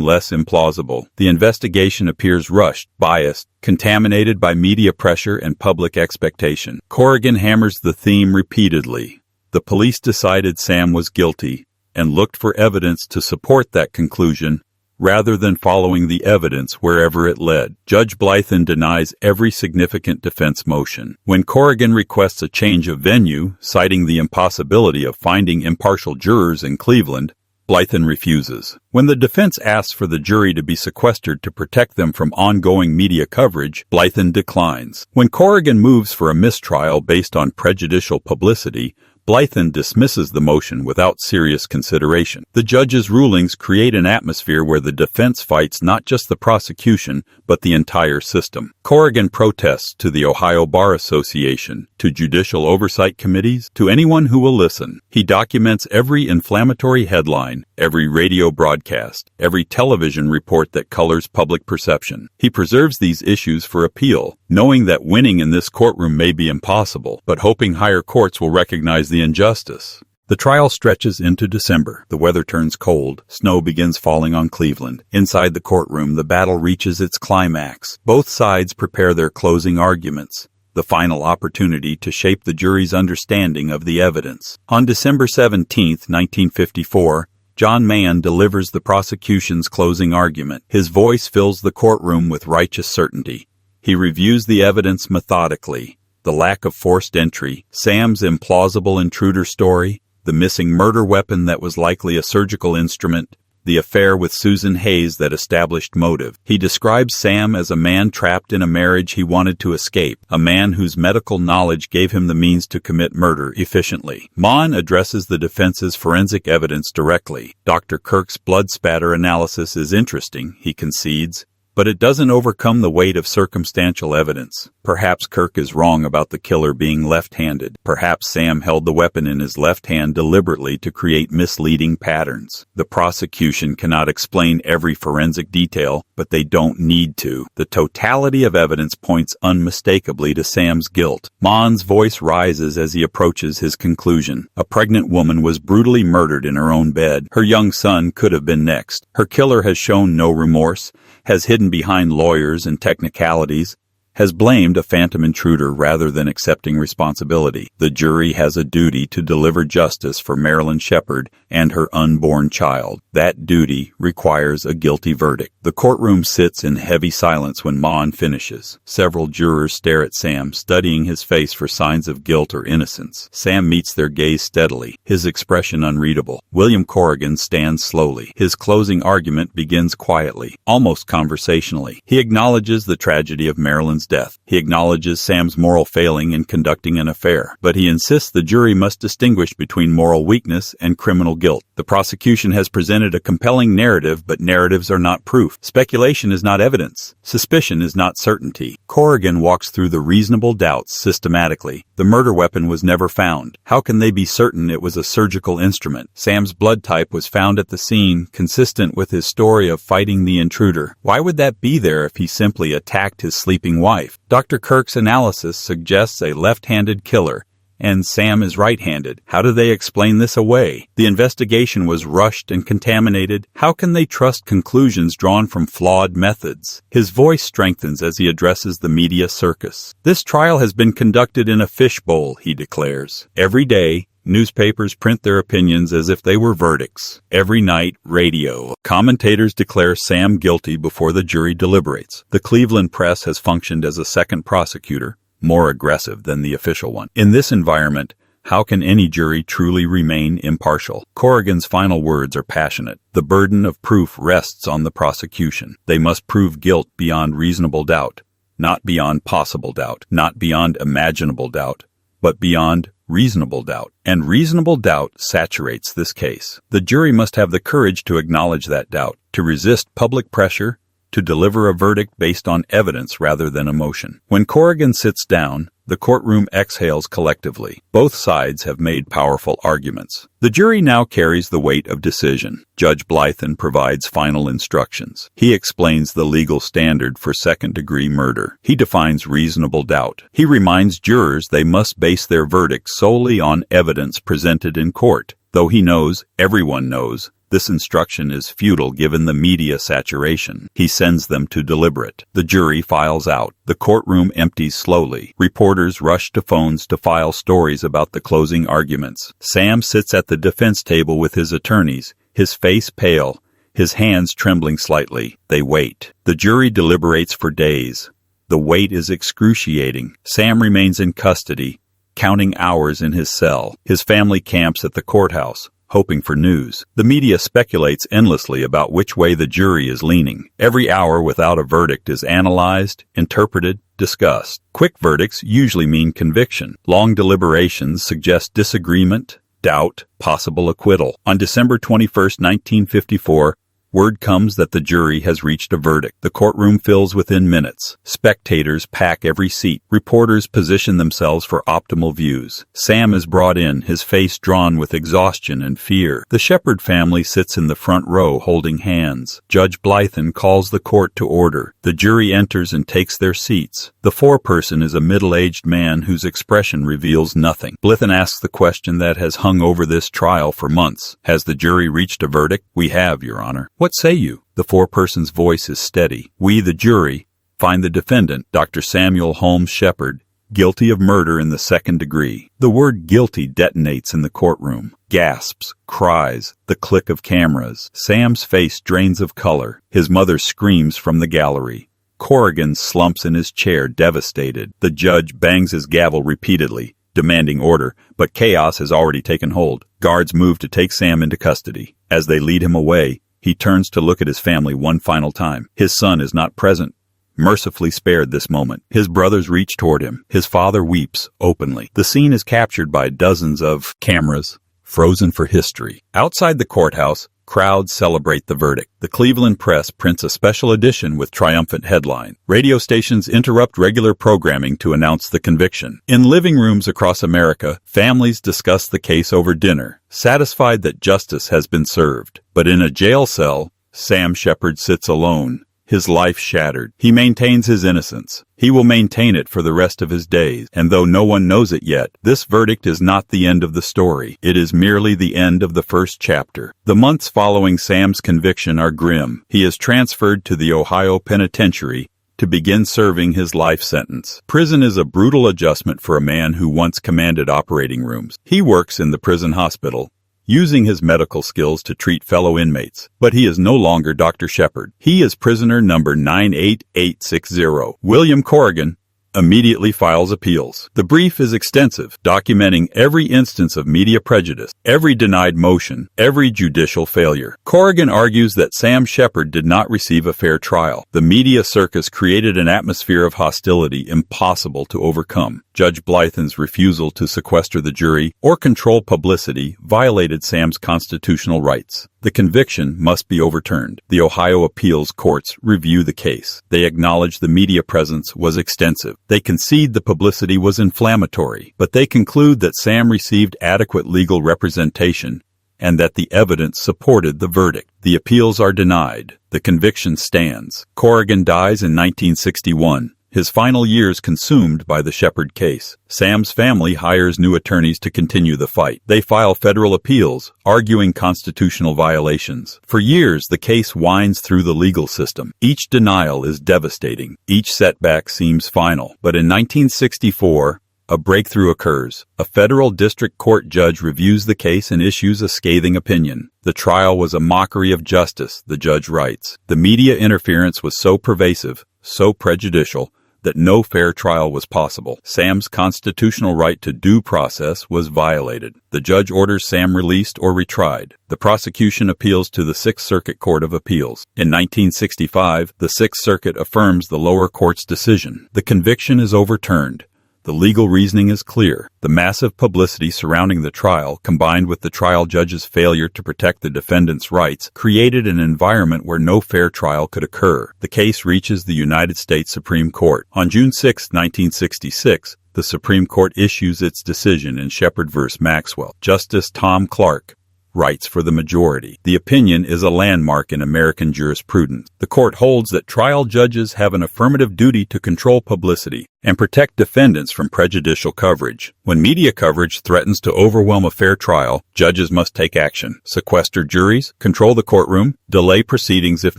Speaker 3: less implausible. The investigation appears rushed, biased, contaminated by media pressure and public expectation. Corrigan hammers the theme repeatedly. The police decided Sam was guilty and looked for evidence to support that conclusion, rather than following the evidence wherever it led. Judge Blythen denies every significant defense motion. When Corrigan requests a change of venue, citing the impossibility of finding impartial jurors in Cleveland, Blythen refuses. When the defense asks for the jury to be sequestered to protect them from ongoing media coverage, Blythen declines. When Corrigan moves for a mistrial based on prejudicial publicity, Blythen dismisses the motion without serious consideration. The judge's rulings create an atmosphere where the defense fights not just the prosecution, but the entire system. Corrigan protests to the Ohio Bar Association, to judicial oversight committees, to anyone who will listen. He documents every inflammatory headline, every radio broadcast, every television report that colors public perception. He preserves these issues for appeal, knowing that winning in this courtroom may be impossible, but hoping higher courts will recognize the injustice. The trial stretches into December. The weather turns cold. Snow begins falling on Cleveland. Inside the courtroom, the battle reaches its climax. Both sides prepare their closing arguments, the final opportunity to shape the jury's understanding of the evidence. On December 17, 1954, John Mann delivers the prosecution's closing argument. His voice fills the courtroom with righteous certainty. He reviews the evidence methodically. The lack of forced entry, Sam's implausible intruder story, the missing murder weapon that was likely a surgical instrument, the affair with Susan Hayes that established motive. He describes Sam as a man trapped in a marriage he wanted to escape, a man whose medical knowledge gave him the means to commit murder efficiently. Mann addresses the defense's forensic evidence directly. Dr. Kirk's blood spatter analysis is interesting, he concedes, but it doesn't overcome the weight of circumstantial evidence. Perhaps Kirk is wrong about the killer being left-handed. Perhaps Sam held the weapon in his left hand deliberately to create misleading patterns. The prosecution cannot explain every forensic detail, but they don't need to. The totality of evidence points unmistakably to Sam's guilt. Mann's voice rises as he approaches his conclusion. A pregnant woman was brutally murdered in her own bed. Her young son could have been next. Her killer has shown no remorse, has hidden behind lawyers and technicalities, has blamed a phantom intruder rather than accepting responsibility. The jury has a duty to deliver justice for Marilyn Sheppard and her unborn child. That duty requires a guilty verdict. The courtroom sits in heavy silence when Mann finishes. Several jurors stare at Sam, studying his face for signs of guilt or innocence. Sam meets their gaze steadily, his expression unreadable. William Corrigan stands slowly. His closing argument begins quietly, almost conversationally. He acknowledges the tragedy of Marilyn's death. He acknowledges Sam's moral failing in conducting an affair, but he insists the jury must distinguish between moral weakness and criminal guilt. The The prosecution has presented a compelling narrative, but narratives are not proof. Speculation is not evidence. Suspicion is not certainty. Corrigan walks through the reasonable doubts systematically. The murder weapon was never found. How can they be certain it was a surgical instrument? Sam's blood type was found at the scene, consistent with his story of fighting the intruder. Why would that be there if he simply attacked his sleeping wife? Dr. Kirk's analysis suggests a left-handed killer, and Sam is right-handed. How do they explain this away? The investigation was rushed and contaminated. How can they trust conclusions drawn from flawed methods? His voice strengthens as he addresses the media circus. This trial has been conducted in a fishbowl, he declares. Every day, newspapers print their opinions as if they were verdicts. Every night, radio. Commentators declare Sam guilty before the jury deliberates. The Cleveland press has functioned as a second prosecutor, more aggressive than the official one. In this environment, how can any jury truly remain impartial? Corrigan's final words are passionate. The burden of proof rests on the prosecution. They must prove guilt beyond reasonable doubt, not beyond possible doubt, not beyond imaginable doubt, but beyond reasonable doubt. And reasonable doubt saturates this case. The jury must have the courage to acknowledge that doubt, to resist public pressure, to deliver a verdict based on evidence rather than emotion. When Corrigan sits down, the courtroom exhales collectively. Both sides have made powerful arguments. The jury now carries the weight of decision. Judge Blythen provides final instructions. He explains the legal standard for second-degree murder. He defines reasonable doubt. He reminds jurors they must base their verdict solely on evidence presented in court. Though he knows, everyone knows, this instruction is futile given the media saturation. He sends them to deliberate. The jury files out. The courtroom empties slowly. Reporters rush to phones to file stories about the closing arguments. Sam sits at the defense table with his attorneys, his face pale, his hands trembling slightly. They wait. The jury deliberates for days. The wait is excruciating. Sam remains in custody, counting hours in his cell. His family camps at the courthouse, hoping for news. The media speculates endlessly about which way the jury is leaning. Every hour without a verdict is analyzed, interpreted, discussed. Quick verdicts usually mean conviction. Long deliberations suggest disagreement, doubt, possible acquittal. On December 21, 1954, word comes that the jury has reached a verdict. The courtroom fills within minutes. Spectators pack every seat. Reporters position themselves for optimal views. Sam is brought in, his face drawn with exhaustion and fear. The Sheppard family sits in the front row holding hands. Judge Blythen calls the court to order. The jury enters and takes their seats. The foreperson is a middle-aged man whose expression reveals nothing. Blythen asks the question that has hung over this trial for months. Has the jury reached a verdict? We have, Your Honor. What say you? The foreperson's voice is steady. We, the jury, find the defendant, Dr. Samuel Holmes Sheppard, guilty of murder in the second degree. The word guilty detonates in the courtroom. Gasps, cries, the click of cameras. Sam's face drains of color. His mother screams from the gallery. Corrigan slumps in his chair, devastated. The judge bangs his gavel repeatedly, demanding order, but chaos has already taken hold. Guards move to take Sam into custody. As they lead him away, he turns to look at his family one final time. His son is not present, mercifully spared this moment. His brothers reach toward him. His father weeps openly. The scene is captured by dozens of cameras, frozen for history. Outside the courthouse, crowds celebrate the verdict. The Cleveland Press prints a special edition with triumphant headline. Radio stations interrupt regular programming to announce the conviction. In living rooms across America, families discuss the case over dinner, satisfied that justice has been served. But in a jail cell, Sam Sheppard sits alone, his life shattered. He maintains his innocence. He will maintain it for the rest of his days. And though no one knows it yet, this verdict is not the end of the story. It is merely the end of the first chapter. The months following Sam's conviction are grim. He is transferred to the Ohio Penitentiary to begin serving his life sentence. Prison is a brutal adjustment for a man who once commanded operating rooms. He works in the prison hospital, using his medical skills to treat fellow inmates. But he is no longer Dr. Sheppard. He is prisoner number 98860. William Corrigan immediately files appeals. The brief is extensive, documenting every instance of media prejudice, every denied motion, every judicial failure. Corrigan argues that Sam Sheppard did not receive a fair trial. The media circus created an atmosphere of hostility impossible to overcome. Judge Blythen's refusal to sequester the jury or control publicity violated Sam's constitutional rights. The conviction must be overturned. The Ohio appeals courts review the case. They acknowledge the media presence was extensive. They concede the publicity was inflammatory, but they conclude that Sam received adequate legal representation and that the evidence supported the verdict. The appeals are denied. The conviction stands. Corrigan dies in 1961. His final years consumed by the Sheppard case. Sam's family hires new attorneys to continue the fight. They file federal appeals, arguing constitutional violations. For years, the case winds through the legal system. Each denial is devastating. Each setback seems final. But in 1964, a breakthrough occurs. A federal district court judge reviews the case and issues a scathing opinion. The trial was a mockery of justice, the judge writes. The media interference was so pervasive, so prejudicial, that no fair trial was possible. Sam's constitutional right to due process was violated. The judge orders Sam released or retried. The prosecution appeals to the Sixth Circuit Court of Appeals. In 1965, the Sixth Circuit affirms the lower court's decision. The conviction is overturned. The legal reasoning is clear. The massive publicity surrounding the trial, combined with the trial judge's failure to protect the defendant's rights, created an environment where no fair trial could occur. The case reaches the United States Supreme Court. On June 6, 1966, the Supreme Court issues its decision in Sheppard v. Maxwell. Justice Tom Clark writes for the majority. The opinion is a landmark in American jurisprudence. The court holds that trial judges have an affirmative duty to control publicity and protect defendants from prejudicial coverage. When media coverage threatens to overwhelm a fair trial, judges must take action. Sequester juries, control the courtroom, delay proceedings if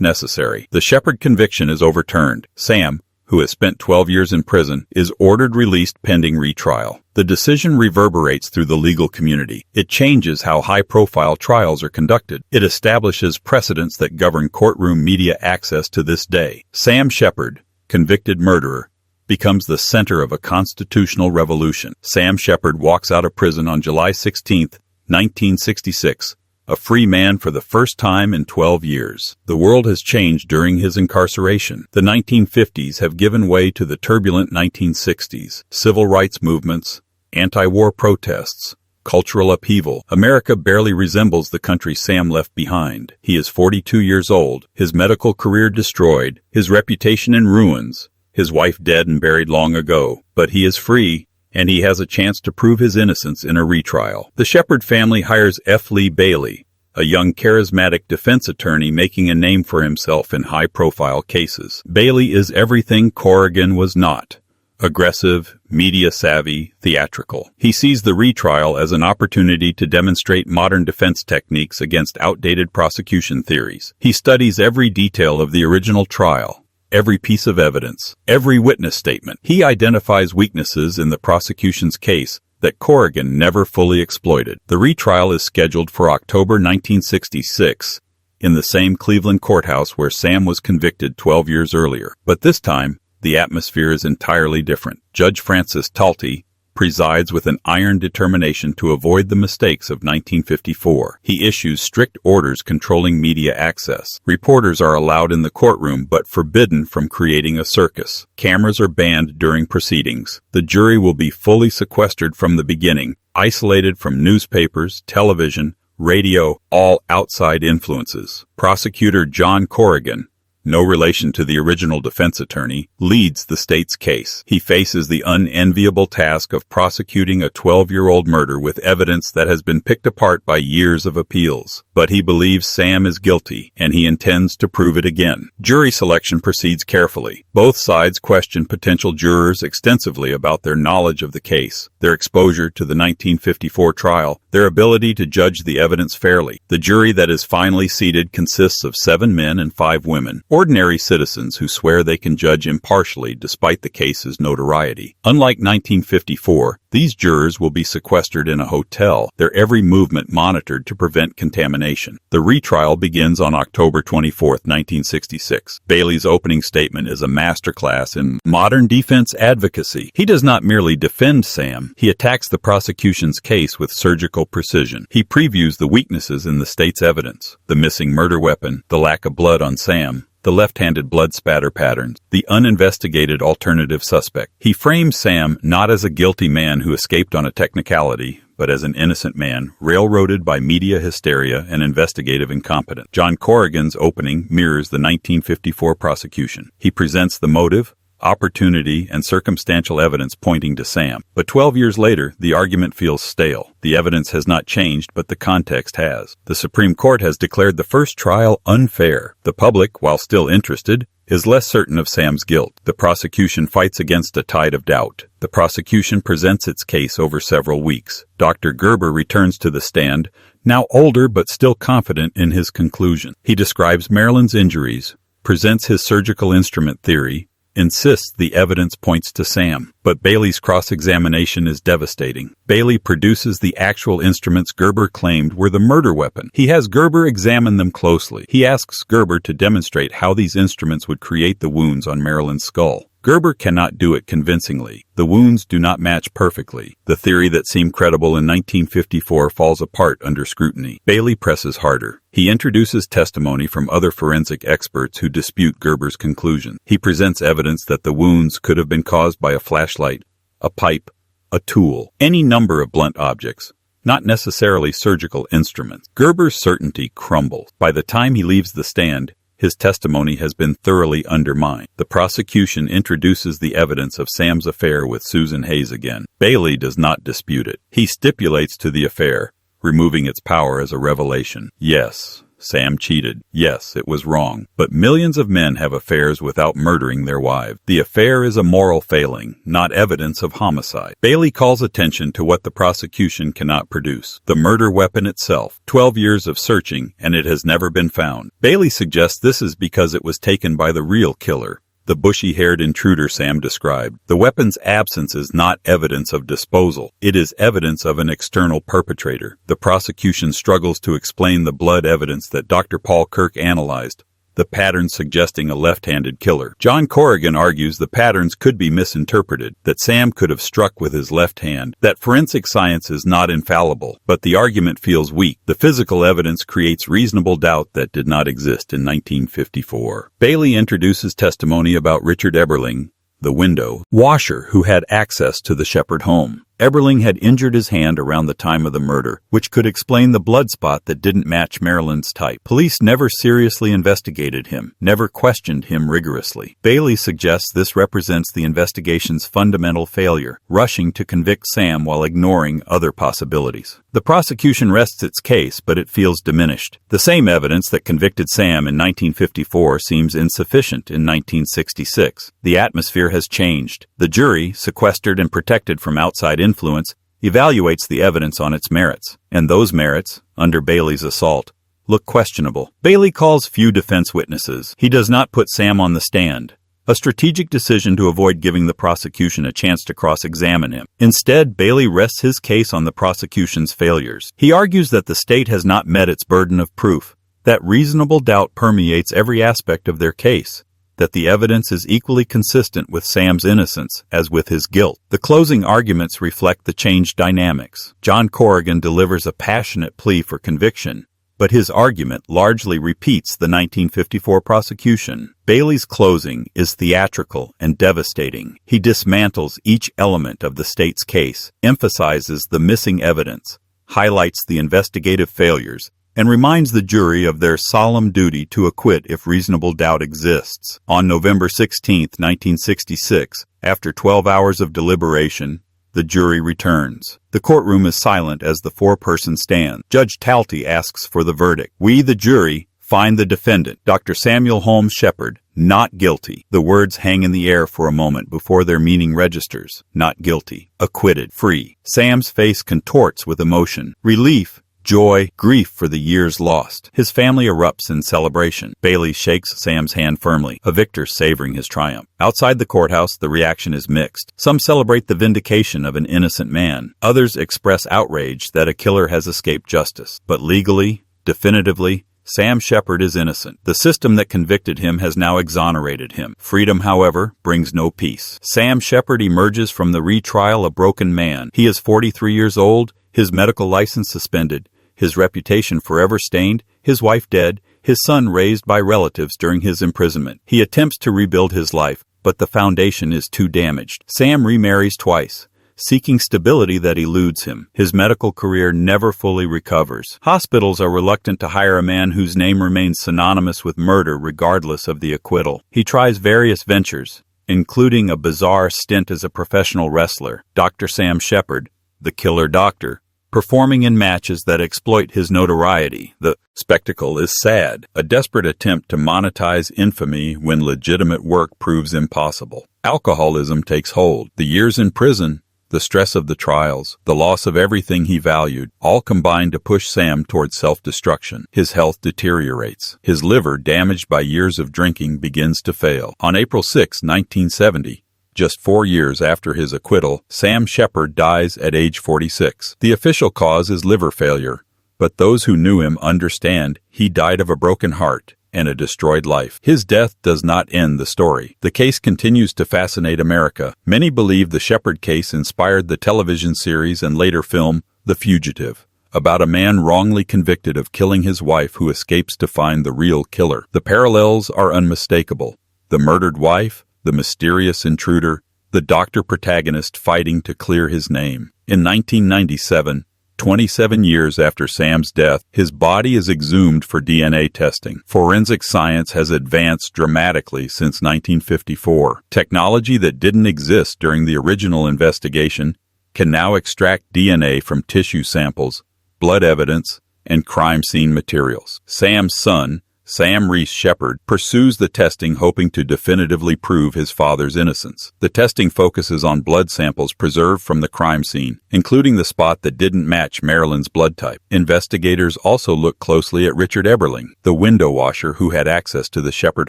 Speaker 3: necessary. The Sheppard conviction is overturned. Sam, who has spent 12 years in prison, is ordered released pending retrial. The decision reverberates through the legal community. It changes how high-profile trials are conducted. It establishes precedents that govern courtroom media access to this day. Sam Sheppard, convicted murderer, becomes the center of a constitutional revolution. Sam Sheppard walks out of prison on July 16, 1966, a free man for the first time in 12 years. The world has changed during his incarceration. The 1950s have given way to the turbulent 1960s. Civil rights movements, anti-war protests, cultural upheaval. America barely resembles the country Sam left behind. He is 42 years old, his medical career destroyed, his reputation in ruins, his wife dead and buried long ago. But he is free, and he has a chance to prove his innocence in a retrial. The Sheppard family hires F. Lee Bailey, a young charismatic defense attorney making a name for himself in high-profile cases. Bailey is everything Corrigan was not: aggressive, media-savvy, theatrical. He sees the retrial as an opportunity to demonstrate modern defense techniques against outdated prosecution theories. He studies every detail of the original trial, every piece of evidence, every witness statement. He identifies weaknesses in the prosecution's case that Corrigan never fully exploited. The retrial is scheduled for October 1966 in the same Cleveland courthouse where Sam was convicted 12 years earlier. But this time, the atmosphere is entirely different. Judge Francis Talty presides with an iron determination to avoid the mistakes of 1954. He issues strict orders controlling media access. Reporters are allowed in the courtroom but forbidden from creating a circus. Cameras are banned during proceedings. The jury will be fully sequestered from the beginning, isolated from newspapers, television, radio, all outside influences. Prosecutor John Corrigan, no relation to the original defense attorney, leads the state's case. He faces the unenviable task of prosecuting a 12-year-old murder with evidence that has been picked apart by years of appeals. But he believes Sam is guilty, and he intends to prove it again. Jury selection proceeds carefully. Both sides question potential jurors extensively about their knowledge of the case, their exposure to the 1954 trial, their ability to judge the evidence fairly. The jury that is finally seated consists of 7 men and 5 women. Ordinary citizens who swear they can judge impartially despite the case's notoriety. Unlike 1954, these jurors will be sequestered in a hotel, their every movement monitored to prevent contamination. The retrial begins on October 24, 1966. Bailey's opening statement is a masterclass in modern defense advocacy. He does not merely defend Sam, he attacks the prosecution's case with surgical precision. He previews the weaknesses in the state's evidence: the missing murder weapon, the lack of blood on Sam, the left-handed blood spatter patterns, the uninvestigated alternative suspect. He frames Sam not as a guilty man who escaped on a technicality, but as an innocent man, railroaded by media hysteria and investigative incompetence. John Corrigan's opening mirrors the 1954 prosecution. He presents the motive, opportunity, and circumstantial evidence pointing to Sam. But 12 years later, the argument feels stale. The evidence has not changed, but the context has. The Supreme Court has declared the first trial unfair. The public, while still interested, is less certain of Sam's guilt. The prosecution fights against a tide of doubt. The prosecution presents its case over several weeks. Dr. Gerber returns to the stand, now older but still confident in his conclusion. He describes Marilyn's injuries, presents his surgical instrument theory, insists the evidence points to Sam. But Bailey's cross-examination is devastating. Bailey produces the actual instruments Gerber claimed were the murder weapon. He has Gerber examine them closely. He asks Gerber to demonstrate how these instruments would create the wounds on Marilyn's skull. Gerber cannot do it convincingly. The wounds do not match perfectly. The theory that seemed credible in 1954 falls apart under scrutiny. Bailey presses harder. He introduces testimony from other forensic experts who dispute Gerber's conclusion. He presents evidence that the wounds could have been caused by a flashlight, a pipe, a tool, any number of blunt objects, not necessarily surgical instruments. Gerber's certainty crumbles. By the time he leaves the stand, his testimony has been thoroughly undermined. The prosecution introduces the evidence of Sam's affair with Susan Hayes again. Bailey does not dispute it. He stipulates to the affair, removing its power as a revelation. Yes, Sam cheated. Yes, it was wrong. But millions of men have affairs without murdering their wives. The affair is a moral failing, not evidence of homicide. Bailey calls attention to what the prosecution cannot produce. The murder weapon itself. 12 years of searching, and it has never been found. Bailey suggests this is because it was taken by the real killer, the bushy-haired intruder Sam described. The weapon's absence is not evidence of disposal. It is evidence of an external perpetrator. The prosecution struggles to explain the blood evidence that Dr. Paul Kirk analyzed, the pattern suggesting a left-handed killer. John Corrigan argues the patterns could be misinterpreted, that Sam could have struck with his left hand, that forensic science is not infallible, but the argument feels weak. The physical evidence creates reasonable doubt that did not exist in 1954. Bailey introduces testimony about Richard Eberling, the window washer who had access to the Sheppard home. Eberling had injured his hand around the time of the murder, which could explain the blood spot that didn't match Marilyn's type. Police never seriously investigated him, never questioned him rigorously. Bailey suggests this represents the investigation's fundamental failure, rushing to convict Sam while ignoring other possibilities. The prosecution rests its case, but it feels diminished. The same evidence that convicted Sam in 1954 seems insufficient in 1966. The atmosphere has changed. The jury, sequestered and protected from outside influence, evaluates the evidence on its merits, and those merits, under Bailey's assault, look questionable. Bailey calls few defense witnesses. He does not put Sam on the stand, a strategic decision to avoid giving the prosecution a chance to cross-examine him. Instead, Bailey rests his case on the prosecution's failures. He argues that the state has not met its burden of proof, that reasonable doubt permeates every aspect of their case, that the evidence is equally consistent with Sam's innocence as with his guilt. The closing arguments reflect the changed dynamics. John Corrigan delivers a passionate plea for conviction, but his argument largely repeats the 1954 prosecution. Bailey's closing is theatrical and devastating. He dismantles each element of the state's case, emphasizes the missing evidence, highlights the investigative failures, and reminds the jury of their solemn duty to acquit if reasonable doubt exists. On November 16, 1966, after 12 hours of deliberation, the jury returns. The courtroom is silent as the four-person stand. Judge Talty asks for the verdict. We, the jury, find the defendant, Dr. Samuel Holmes Sheppard, not guilty. The words hang in the air for a moment before their meaning registers. Not guilty. Acquitted. Free. Sam's face contorts with emotion. Relief, joy, grief for the years lost. His family erupts in celebration. Bailey shakes Sam's hand firmly, a victor savoring his triumph. Outside the courthouse, the reaction is mixed. Some celebrate the vindication of an innocent man. Others express outrage that a killer has escaped justice. But legally, definitively, Sam Sheppard is innocent. The system that convicted him has now exonerated him. Freedom, however, brings no peace. Sam Sheppard emerges from the retrial a broken man. He is 43 years old, his medical license suspended, his reputation forever stained, his wife dead, his son raised by relatives during his imprisonment. He attempts to rebuild his life, but the foundation is too damaged. Sam remarries twice, seeking stability that eludes him. His medical career never fully recovers. Hospitals are reluctant to hire a man whose name remains synonymous with murder regardless of the acquittal. He tries various ventures, including a bizarre stint as a professional wrestler, Dr. Sam Sheppard, the killer doctor, performing in matches that exploit his notoriety. The spectacle is sad, a desperate attempt to monetize infamy when legitimate work proves impossible. Alcoholism takes hold. The years in prison, the stress of the trials, the loss of everything he valued, all combine to push Sam towards self-destruction. His health deteriorates. His liver, damaged by years of drinking, begins to fail. On April 6, 1970, just 4 years after his acquittal, Sam Sheppard dies at age 46. The official cause is liver failure, but those who knew him understand he died of a broken heart and a destroyed life. His death does not end the story. The case continues to fascinate America. Many believe the Sheppard case inspired the television series and later film The Fugitive, about a man wrongly convicted of killing his wife who escapes to find the real killer. The parallels are unmistakable. The murdered wife, the mysterious intruder, the doctor protagonist fighting to clear his name. In 1997, 27 years after Sam's death, his body is exhumed for DNA testing. Forensic science has advanced dramatically since 1954. Technology that didn't exist during the original investigation can now extract DNA from tissue samples, blood evidence, and crime scene materials. Sam's son, Sam Sheppard, pursues the testing hoping to definitively prove his father's innocence. The testing focuses on blood samples preserved from the crime scene, including the spot that didn't match Marilyn's blood type. Investigators also look closely at Richard Eberling, the window washer who had access to the Sheppard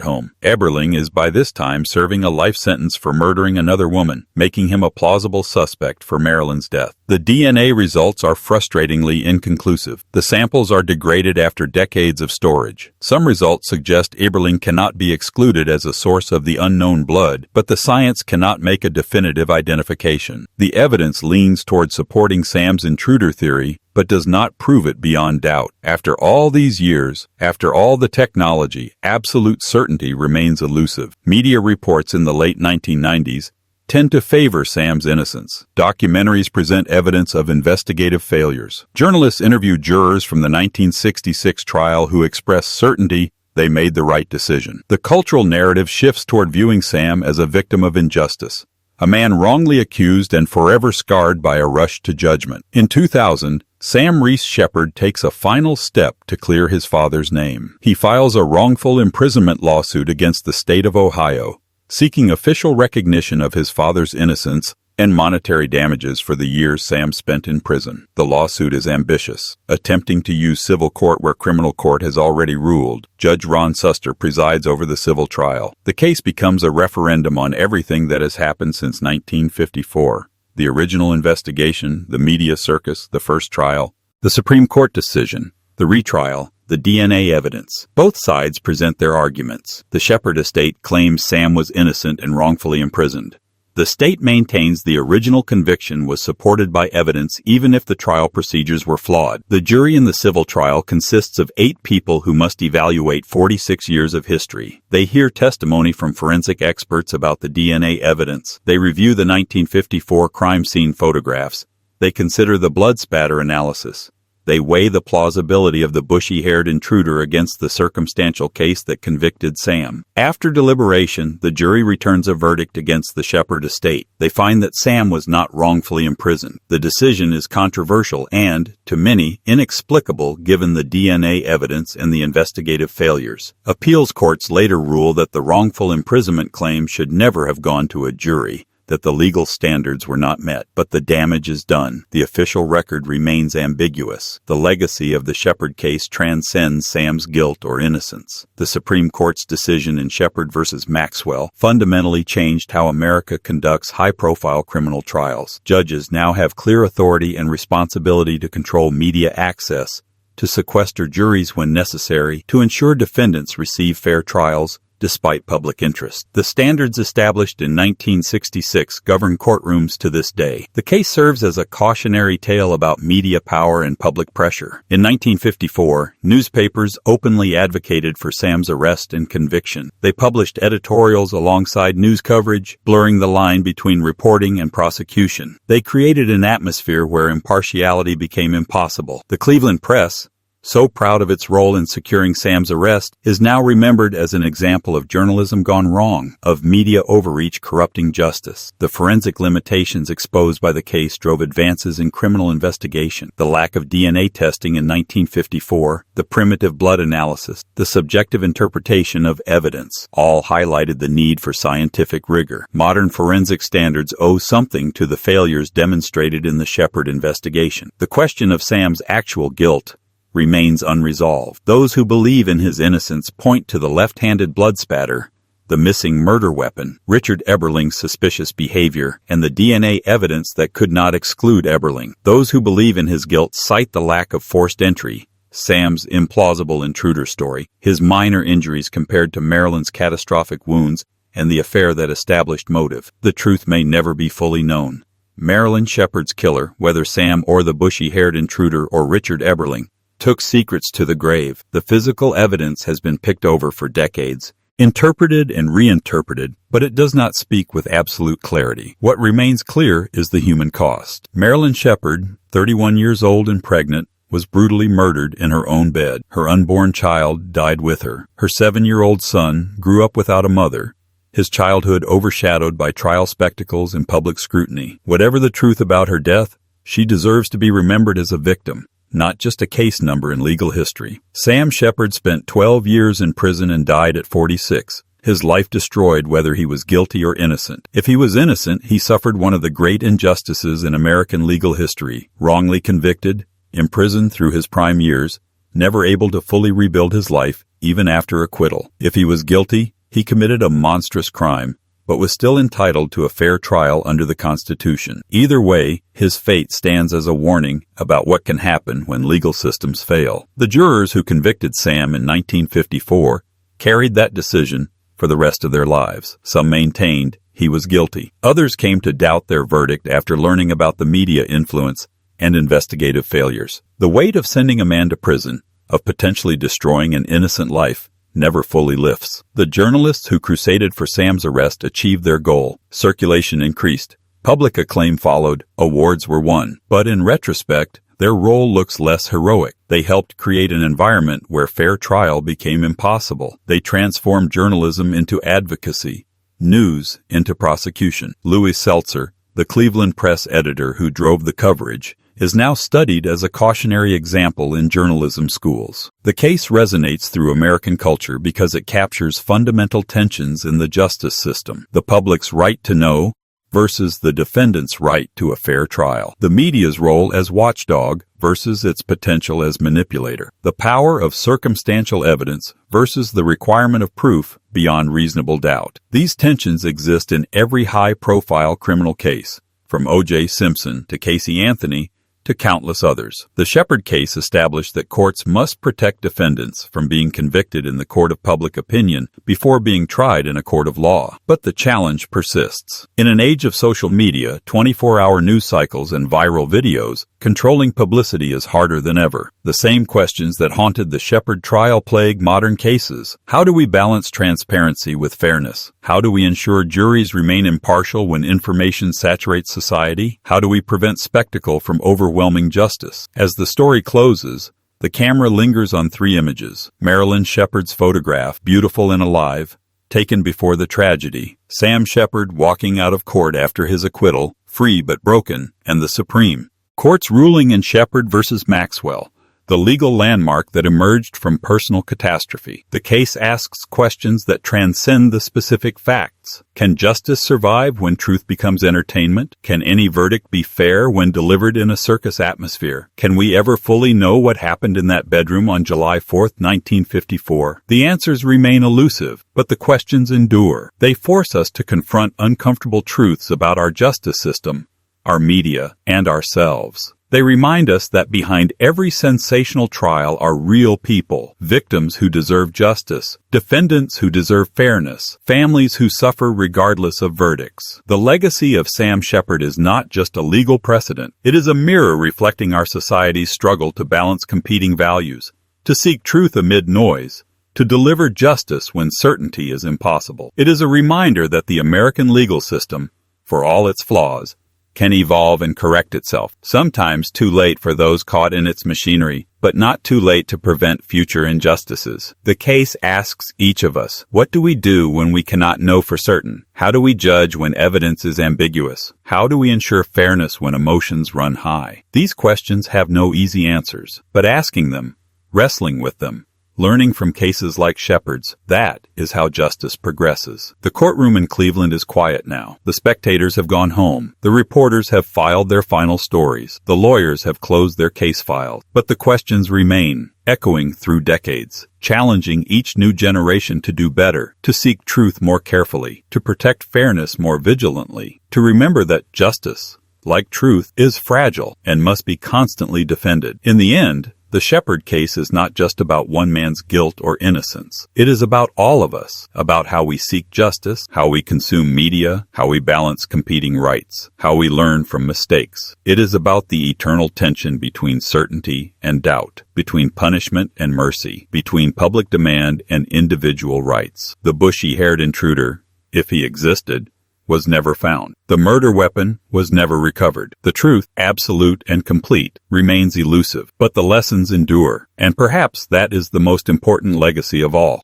Speaker 3: home. Eberling is by this time serving a life sentence for murdering another woman, making him a plausible suspect for Marilyn's death. The DNA results are frustratingly inconclusive. The samples are degraded after decades of storage. Some results suggest Eberling cannot be excluded as a source of the unknown blood, but the science cannot make a definitive identification. The evidence leans toward supporting Sam's intruder theory, but does not prove it beyond doubt. After all these years, after all the technology, absolute certainty remains elusive. Media reports in the late 1990s tend to favor Sam's innocence. Documentaries present evidence of investigative failures. Journalists interview jurors from the 1966 trial who express certainty they made the right decision. The cultural narrative shifts toward viewing Sam as a victim of injustice, a man wrongly accused and forever scarred by a rush to judgment. In 2000, Sam Sheppard takes a final step to clear his father's name. He files a wrongful imprisonment lawsuit against the state of Ohio, seeking official recognition of his father's innocence and monetary damages for the years Sam spent in prison. The lawsuit is ambitious, attempting to use civil court where criminal court has already ruled. Judge Ron Suster presides over the civil trial. The case becomes a referendum on everything that has happened since 1954. The original investigation, the media circus, the first trial, the Supreme Court decision, the retrial, the DNA evidence. Both sides present their arguments. The Sheppard estate claims Sam was innocent and wrongfully imprisoned. The state maintains the original conviction was supported by evidence even if the trial procedures were flawed. The jury in the civil trial consists of 8 people who must evaluate 46 years of history. They hear testimony from forensic experts about the DNA evidence. They review the 1954 crime scene photographs. They consider the blood spatter analysis. They weigh the plausibility of the bushy-haired intruder against the circumstantial case that convicted Sam. After deliberation, the jury returns a verdict against the Sheppard estate. They find that Sam was not wrongfully imprisoned. The decision is controversial and, to many, inexplicable given the DNA evidence and the investigative failures. Appeals courts later rule that the wrongful imprisonment claim should never have gone to a jury, that the legal standards were not met, but the damage is done. The official record remains ambiguous. The legacy of the Sheppard case transcends Sam's guilt or innocence. The Supreme Court's decision in Sheppard v. Maxwell fundamentally changed how America conducts high-profile criminal trials. Judges now have clear authority and responsibility to control media access, to sequester juries when necessary, to ensure defendants receive fair trials, despite public interest. The standards established in 1966 govern courtrooms to this day. The case serves as a cautionary tale about media power and public pressure. In 1954, newspapers openly advocated for Sam's arrest and conviction. They published editorials alongside news coverage, blurring the line between reporting and prosecution. They created an atmosphere where impartiality became impossible. The Cleveland Press, so proud of its role in securing Sam's arrest, is now remembered as an example of journalism gone wrong, of media overreach corrupting justice. The forensic limitations exposed by the case drove advances in criminal investigation. The lack of DNA testing in 1954, the primitive blood analysis, the subjective interpretation of evidence, all highlighted the need for scientific rigor. Modern forensic standards owe something to the failures demonstrated in the Sheppard investigation. The question of Sam's actual guilt remains unresolved. Those who believe in his innocence point to the left-handed blood spatter, the missing murder weapon, Richard Eberling's suspicious behavior, and the DNA evidence that could not exclude Eberling. Those who believe in his guilt cite the lack of forced entry, Sam's implausible intruder story, his minor injuries compared to Marilyn's catastrophic wounds, and the affair that established motive. The truth may never be fully known. Marilyn Sheppard's killer, whether Sam or the bushy-haired intruder or Richard Eberling, took secrets to the grave. The physical evidence has been picked over for decades, interpreted and reinterpreted, but it does not speak with absolute clarity. What remains clear is the human cost. Marilyn Sheppard, 31 years old and pregnant, was brutally murdered in her own bed. Her unborn child died with her. Her 7-year-old son grew up without a mother, his childhood overshadowed by trial spectacles and public scrutiny. Whatever the truth about her death, she deserves to be remembered as a victim, not just a case number in legal history. Sam Sheppard spent 12 years in prison and died at 46. His life destroyed whether he was guilty or innocent. If he was innocent, he suffered one of the great injustices in American legal history. Wrongly convicted, imprisoned through his prime years, never able to fully rebuild his life, even after acquittal. If he was guilty, he committed a monstrous crime, but was still entitled to a fair trial under the Constitution. Either way, his fate stands as a warning about what can happen when legal systems fail. The jurors who convicted Sam in 1954 carried that decision for the rest of their lives. Some maintained he was guilty. Others came to doubt their verdict after learning about the media influence and investigative failures. The weight of sending a man to prison, of potentially destroying an innocent life, never fully lifts. The journalists who crusaded for Sam's arrest achieved their goal. Circulation increased. Public acclaim followed. Awards were won. But in retrospect, their role looks less heroic. They helped create an environment where fair trial became impossible. They transformed journalism into advocacy, news into prosecution. Louis Seltzer, the Cleveland Press editor who drove the coverage, is now studied as a cautionary example in journalism schools. The case resonates through American culture because it captures fundamental tensions in the justice system. The public's right to know versus the defendant's right to a fair trial. The media's role as watchdog versus its potential as manipulator. The power of circumstantial evidence versus the requirement of proof beyond reasonable doubt. These tensions exist in every high-profile criminal case, from O.J. Simpson to Casey Anthony to countless others. The Sheppard case established that courts must protect defendants from being convicted in the court of public opinion before being tried in a court of law. But the challenge persists. In an age of social media, 24-hour news cycles, and viral videos, controlling publicity is harder than ever. The same questions that haunted the Sheppard trial plague modern cases. How do we balance transparency with fairness? How do we ensure juries remain impartial when information saturates society? How do we prevent spectacle from overwhelming justice? As the story closes, the camera lingers on 3 images. Marilyn Sheppard's photograph, beautiful and alive, taken before the tragedy. Sam Sheppard walking out of court after his acquittal, free but broken, and the Supreme Court's ruling in Sheppard versus Maxwell, the legal landmark that emerged from personal catastrophe. The case asks questions that transcend the specific facts. Can justice survive when truth becomes entertainment? Can any verdict be fair when delivered in a circus atmosphere? Can we ever fully know what happened in that bedroom on July 4, 1954? The answers remain elusive, but the questions endure. They force us to confront uncomfortable truths about our justice system, our media, and ourselves. They remind us that behind every sensational trial are real people, victims who deserve justice, defendants who deserve fairness, families who suffer regardless of verdicts. The legacy of Sam Sheppard is not just a legal precedent. It is a mirror reflecting our society's struggle to balance competing values, to seek truth amid noise, to deliver justice when certainty is impossible. It is a reminder that the American legal system, for all its flaws, can evolve and correct itself, sometimes too late for those caught in its machinery, but not too late to prevent future injustices. The case asks each of us, what do we do when we cannot know for certain? How do we judge when evidence is ambiguous? How do we ensure fairness when emotions run high? These questions have no easy answers, but asking them, wrestling with them, learning from cases like Sheppard's, that is how justice progresses. The courtroom in Cleveland is quiet now. The spectators have gone home. The reporters have filed their final stories. The lawyers have closed their case files. But the questions remain, echoing through decades, challenging each new generation to do better, to seek truth more carefully, to protect fairness more vigilantly, to remember that justice, like truth, is fragile and must be constantly defended. In the end, the Sheppard case is not just about one man's guilt or innocence. It is about all of us, about how we seek justice, how we consume media, how we balance competing rights, how we learn from mistakes. It is about the eternal tension between certainty and doubt, between punishment and mercy, between public demand and individual rights. The bushy-haired intruder, if he existed, was never found. The murder weapon was never recovered. The truth, absolute and complete, remains elusive, but the lessons endure. And perhaps that is the most important legacy of all.